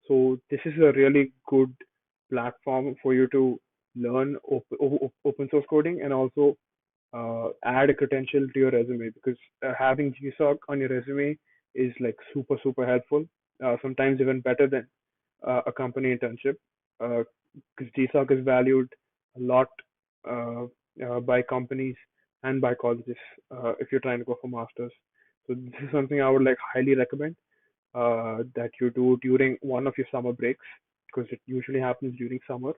Speaker 1: So this is a really good platform for you to learn open source coding and also add a credential to your resume, because having GSOC on your resume is like super helpful. Sometimes even better than a company internship, because GSOC is valued a lot uh, by companies and by colleges if you're trying to go for masters. So this is something I would like highly recommend that you do during one of your summer breaks, because it usually happens during summer.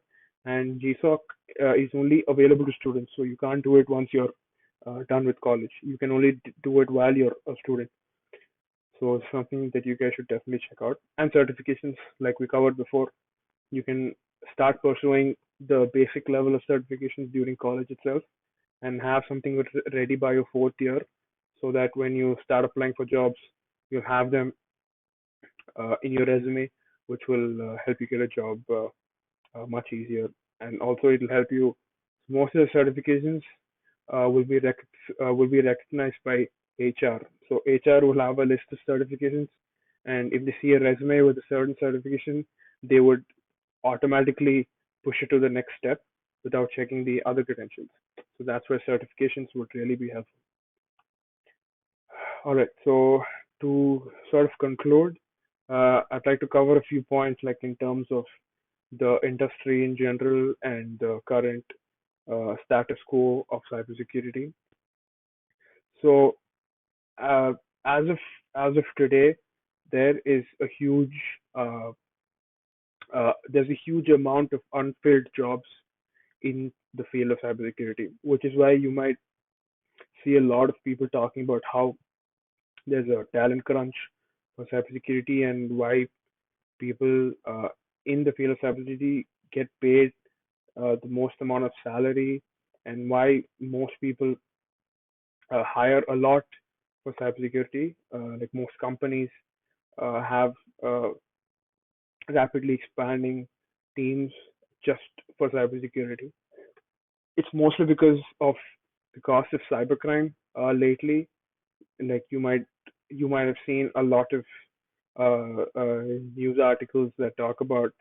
Speaker 1: And GSOC is only available to students, so you can't do it once you're done with college. You can only do it while you're a student. So it's something that you guys should definitely check out. And certifications, like we covered before, you can start pursuing the basic level of certifications during college itself and have something ready by your fourth year, so that when you start applying for jobs, you'll have them in your resume, which will help you get a job much easier. And also, it'll help you. Most of the certifications will be recognized by HR. So HR will have a list of certifications, and if they see a resume with a certain certification, they would automatically push it to the next step without checking the other credentials. So that's where certifications would really be helpful. All right. So to sort of conclude, I'd like to cover a few points, like in terms of the industry in general and the current status quo of cybersecurity. So uh, as of today, there is a huge uh, there's a huge amount of unfilled jobs in the field of cybersecurity, which is why you might see a lot of people talking about how there's a talent crunch for cybersecurity, and why people in the field of cybersecurity get paid the most amount of salary, and why most people hire a lot for cybersecurity. Like most companies have uh, rapidly expanding teams just for cybersecurity. It's mostly because of the cost of cybercrime lately. Like you might have seen a lot of news articles that talk about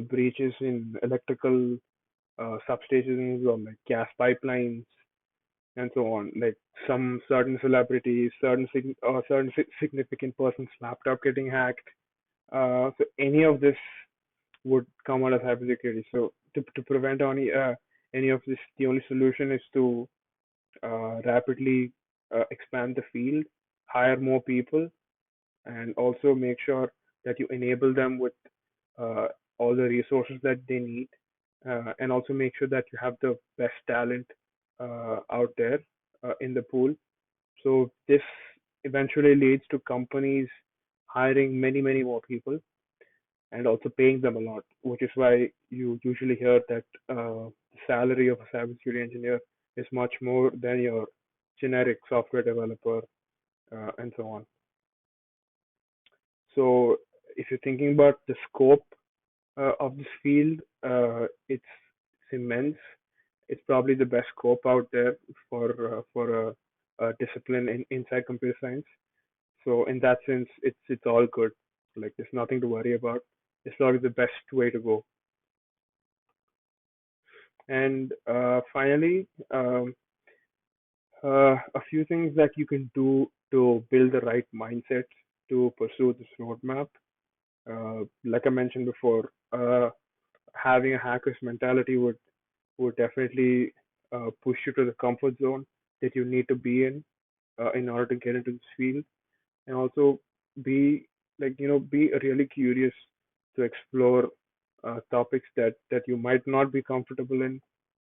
Speaker 1: breaches in electrical substations or like gas pipelines and so on. Like some certain celebrities, certain significant person's laptop getting hacked. So any of this would come out of cybersecurity. So to prevent any of this, the only solution is to rapidly expand the field, hire more people, and also make sure that you enable them with uh, all the resources that they need, and also make sure that you have the best talent out there in the pool. So this eventually leads to companies hiring many more people and also paying them a lot, which is why you usually hear that the salary of a cybersecurity engineer is much more than your generic software developer and so on. So if you're thinking about the scope of this field. It's immense. It's probably the best scope out there for a discipline inside computer science. So in that sense, it's all good. Like there's nothing to worry about. It's probably the best way to go. And finally, a few things that you can do to build the right mindset to pursue this roadmap. Like I mentioned before, having a hacker's mentality would definitely push you to the comfort zone that you need to be in order to get into this field, and also be be really curious to explore topics that you might not be comfortable in.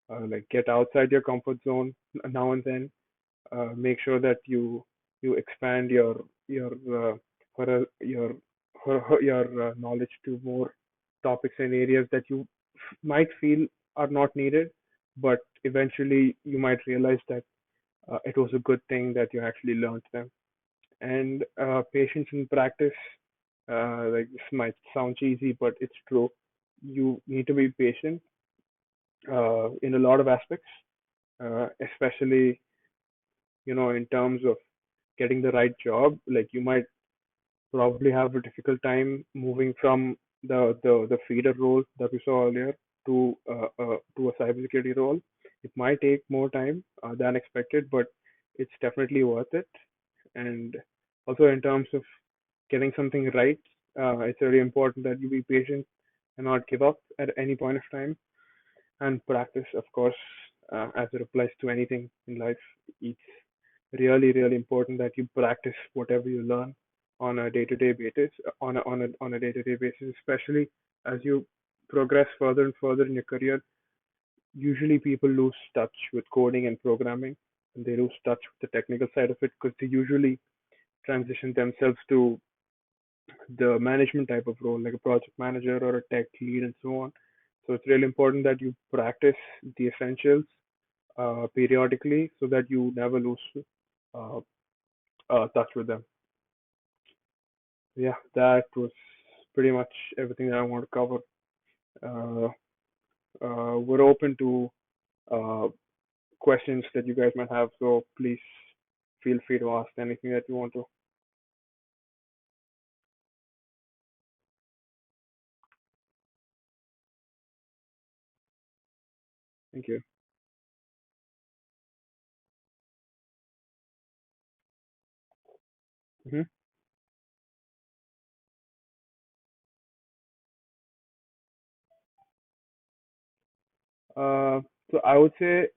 Speaker 1: Like get outside your comfort zone now and then. Make sure that you expand your your your knowledge to more topics and areas that you might feel are not needed, but eventually you might realize that it was a good thing that you actually learned them. And patience in practice, like this might sound cheesy, but it's true. You need to be patient in a lot of aspects, especially in terms of getting the right job. Like you might probably have a difficult time moving from the feeder role that we saw earlier to a cybersecurity role. It might take more time than expected, but it's definitely worth it. And also in terms of getting something right, it's very important that you be patient and not give up at any point of time. And practice, of course, as it applies to anything in life. It's really important that you practice whatever you learn on a day-to-day basis, on a day-to-day basis, especially as you progress further and further in your career. Usually, people lose touch with coding and programming, and they lose touch with the technical side of it because they usually transition themselves to the management type of role, like a project manager or a tech lead, and so on. So it's really important that you practice the essentials periodically so that you never lose uh, touch with them. Yeah, that was pretty much everything that I want to cover. Uh, we're open to uh, questions that you guys might have, so please feel free to ask anything that you want to. Thank you. hmm Uh, so I would say,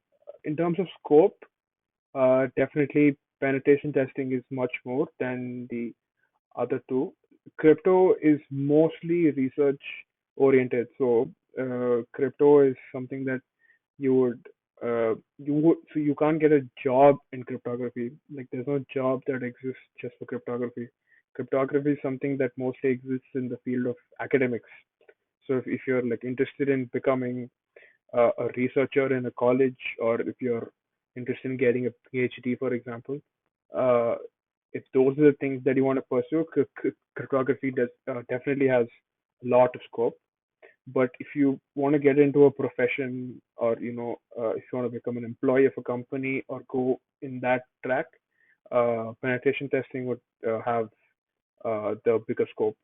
Speaker 1: in terms of scope, definitely penetration testing is much more than the other two. Crypto is mostly research oriented, so crypto is something that you would so you can't get a job in cryptography. Like there's no job that exists just for cryptography. Cryptography is something that mostly exists in the field of academics. So if you're like interested in becoming a researcher in a college, or if you're interested in getting a PhD, for example, uh, if those are the things that you want to pursue, cryptography does definitely has a lot of scope. But if you want to get into a profession, or if you want to become an employee of a company or go in that track, penetration testing would have the bigger scope.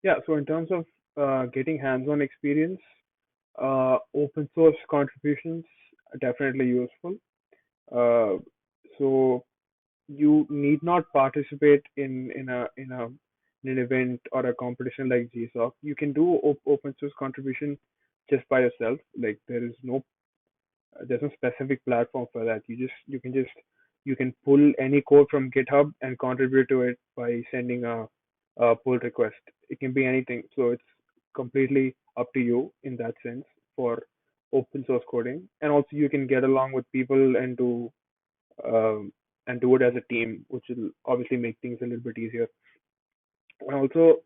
Speaker 1: Yeah, so in terms of getting hands-on experience, open source contributions are definitely useful. Uh, so you need not participate in an event or a competition like GSOC. You can do open source contribution just by yourself. Like there's no specific platform for that. You can pull any code from GitHub and contribute to it by sending a pull request. It can be anything. So it's completely up to you in that sense for open source coding. And also you can get along with people um, and do it as a team, which will obviously make things a little bit easier. And also,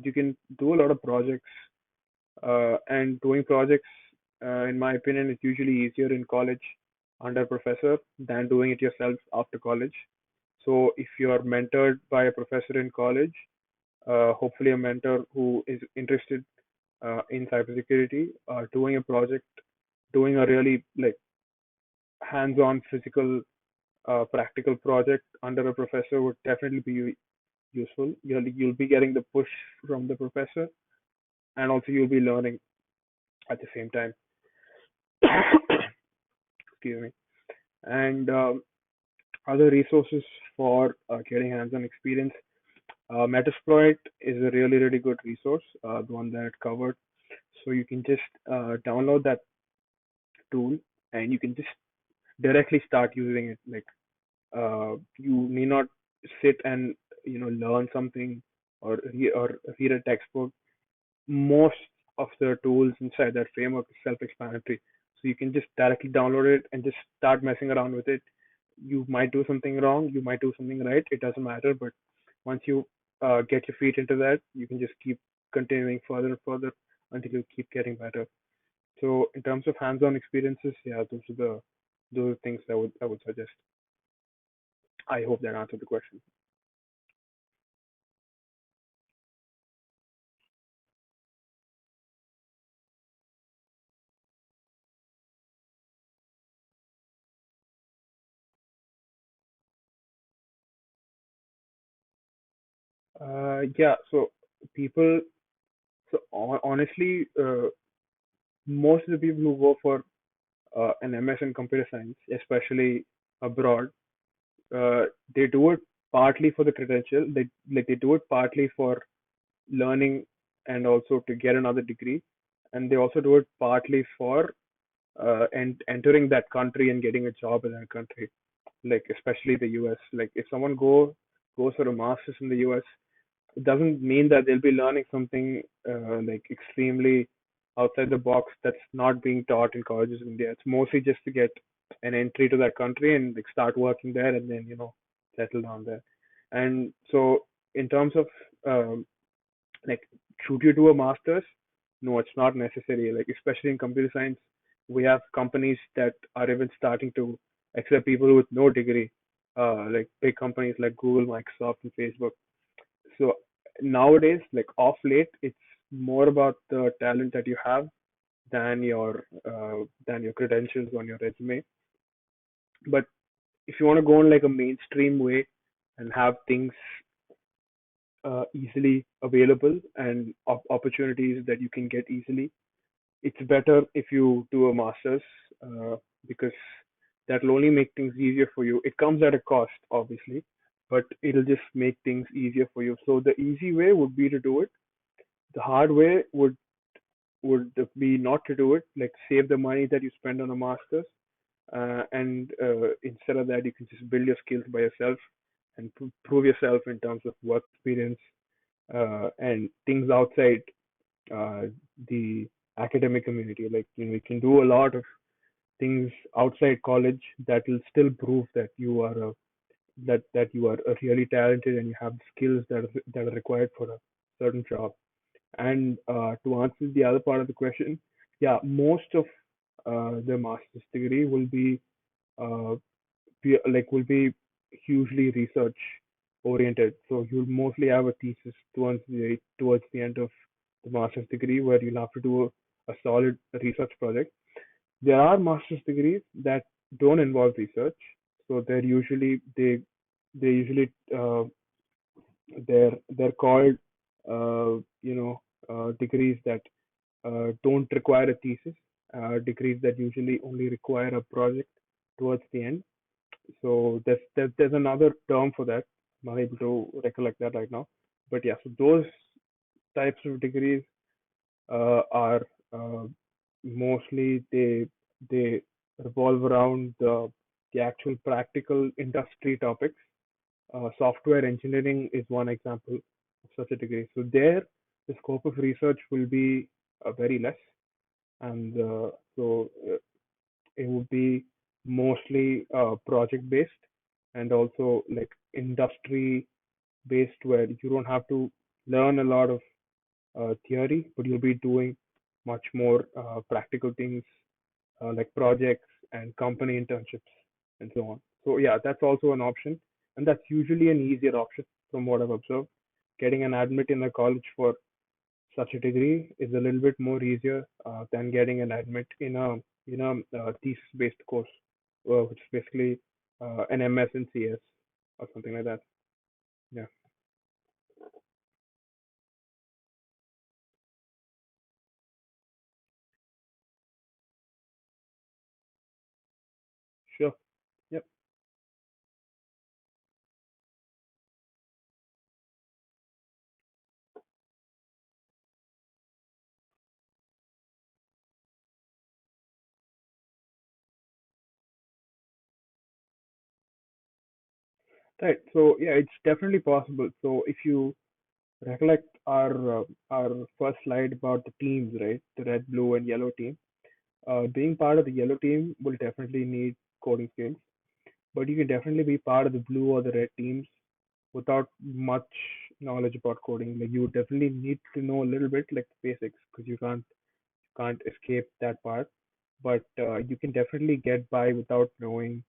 Speaker 1: you can do a lot of projects, and doing projects, in my opinion, is usually easier in college under a professor than doing it yourself after college. So if you are mentored by a professor in college, hopefully a mentor who is interested in cybersecurity, doing a project, doing a really like hands-on physical practical project under a professor would definitely be useful. You'll be getting the push from the professor, and also you'll be learning at the same time. Excuse me. And other resources for getting hands-on experience. Metasploit is a really good resource, the one that I covered. So you can just download that tool, and you can just directly start using it. Like you need not sit and learn something or read a textbook. Most of the tools inside that framework is self-explanatory. So you can just directly download it and just start messing around with it. You might do something wrong, you might do something right. It doesn't matter. But once you get your feet into that, you can just keep continuing further and further until you keep getting better. So in terms of hands-on experiences, yeah, those are things I would suggest. I hope that answered the question. Yeah. So people, honestly, most of the people who go for an MS in computer science, especially abroad, uh, they do it partly for the credential. They do it partly for learning and also to get another degree, and they also do it partly for entering that country and getting a job in that country. Like especially the US. Like if someone goes for a master's in the US, it doesn't mean that they'll be learning something like extremely outside the box that's not being taught in colleges in India. It's mostly just to get an entry to that country and like start working there and then settle down there. And so in terms of like should you do a master's? No, it's not necessary. Like especially in computer science, we have companies that are even starting to accept people with no degree, like big companies like Google, Microsoft, and Facebook. So nowadays, like off late, it's more about the talent that you have than your credentials on your resume. But if you want to go in like a mainstream way and have things easily available and opportunities that you can get easily, it's better if you do a master's, uh, because that'll only make things easier for you. It comes at a cost, obviously, but it'll just make things easier for you. So the easy way would be to do it. The hard way would be not to do it, like save the money that you spend on a master's, and instead of that, you can just build your skills by yourself and prove yourself in terms of work experience and things outside uh, the academic community. Like you can do a lot of things outside college that will still prove that you are really talented and you have skills that are required for a certain job. And to answer the other part of the question, yeah, most of the master's degree uh, will be hugely research oriented. So you'll mostly have a thesis towards the end of the master's degree where you'll have to do a solid research project. There are master's degrees that don't involve research, so they usually they're called degrees that don't require a thesis, degrees that usually only require a project towards the end. So there's another term for that. I'm not able to recollect that right now. But yeah, so those types of degrees are mostly they revolve around the actual practical industry topics. Software engineering is one example of such a degree. So there, the scope of research will be very less, and so it would be mostly project based, and also like industry based where you don't have to learn a lot of theory, but you'll be doing much more practical things like projects and company internships and so on. So yeah, that's also an option, and that's usually an easier option from what I've observed. Getting an admit in a college for such a degree is a little bit more easier than getting an admit in a thesis-based course, which is basically an MS in CS or something like that. Yeah, sure. Yep. Right. So yeah, it's definitely possible. So if you recollect our first slide about the teams, right? The red, blue, and yellow team. Being part of the yellow team will definitely need coding skills, but you can definitely be part of the blue or the red teams without much knowledge about coding. Like you definitely need to know a little bit, like the basics, because you can't escape that part. But you can definitely get by without knowing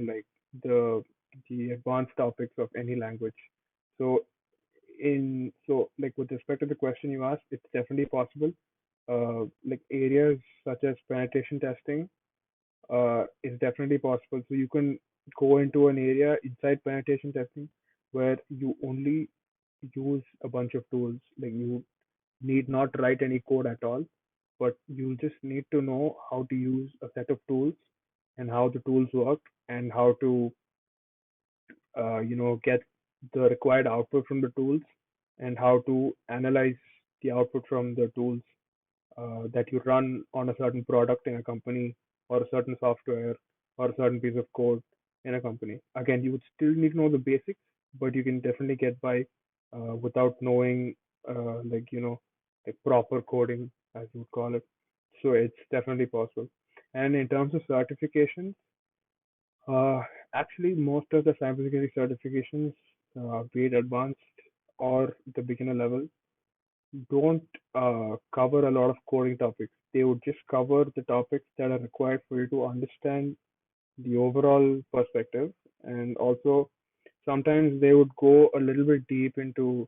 Speaker 1: like the the advanced topics of any language. So like with respect to the question you asked, it's definitely possible. Like areas such as penetration testing is definitely possible. So you can go into an area inside penetration testing where you only use a bunch of tools. Like you need not write any code at all, but you just need to know how to use a set of tools and how the tools work and how to get the required output from the tools and how to analyze the output from the tools that you run on a certain product in a company or a certain software or a certain piece of code in a company. Again, you would still need to know the basics, but you can definitely get by without knowing like proper coding, as you would call it. So it's definitely possible. And in terms of certifications, uh, actually, most of the cybersecurity certifications, be it advanced or the beginner level, don't cover a lot of coding topics. They would just cover the topics that are required for you to understand the overall perspective. And also, sometimes they would go a little bit deep into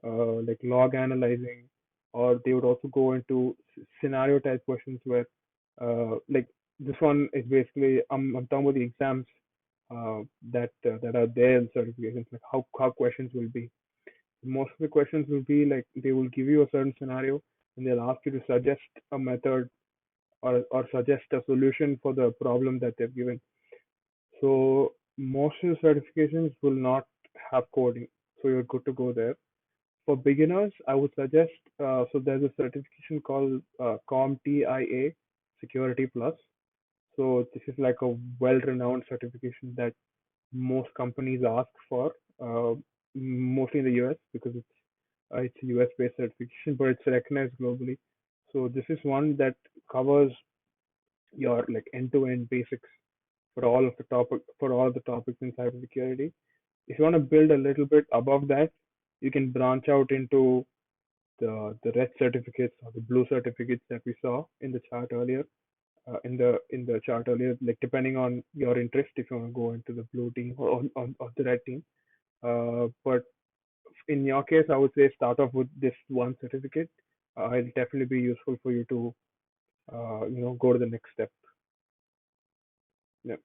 Speaker 1: like log analyzing, or they would also go into scenario type questions where, like this one is basically I'm talking about the exams that are there in certifications, like how questions will be. Most of the questions will be like they will give you a certain scenario and they'll ask you to suggest a method or suggest a solution for the problem that they've given. So most of the certifications will not have coding, so you're good to go there. For beginners, I would suggest so there's a certification called CompTIA Security Plus. So this is like a well-renowned certification that most companies ask for, mostly in the US because it's a US-based certification, but it's recognized globally. So this is one that covers your like end-to-end basics for all of the topics in cybersecurity. If you want to build a little bit above that, you can branch out into the red certificates or the blue certificates that we saw in the chart earlier. In the chart earlier, like depending on your interest, if you want to go into the blue team or the red team. But in your case, I would say start off with this one certificate. It'll definitely be useful for you to go to the next step. Yeah,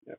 Speaker 1: yeah,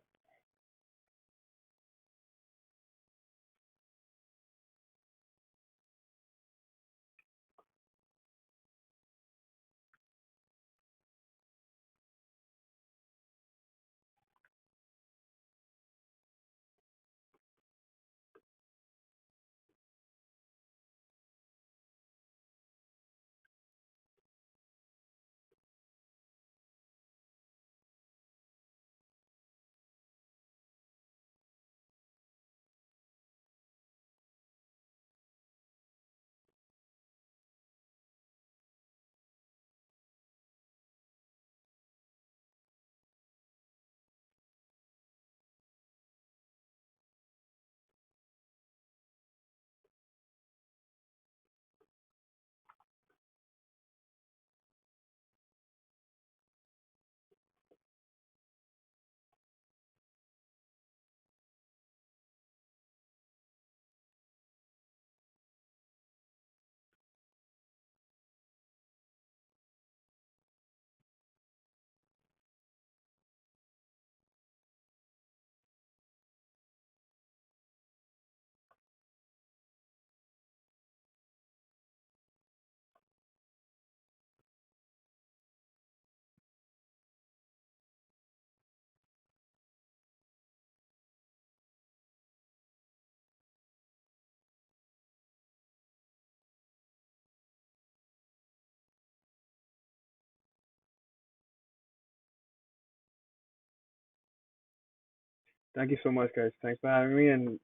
Speaker 1: Thank you so much, guys. Thanks for having me, and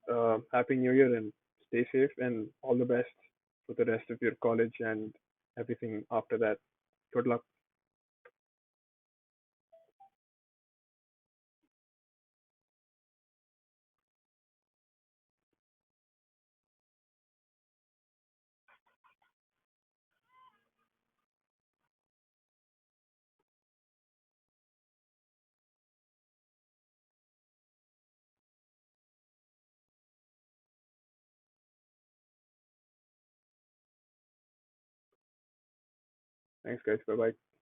Speaker 1: happy New Year, and stay safe, and all the best for the rest of your college and everything after that. Good luck. Thanks, guys. Bye bye.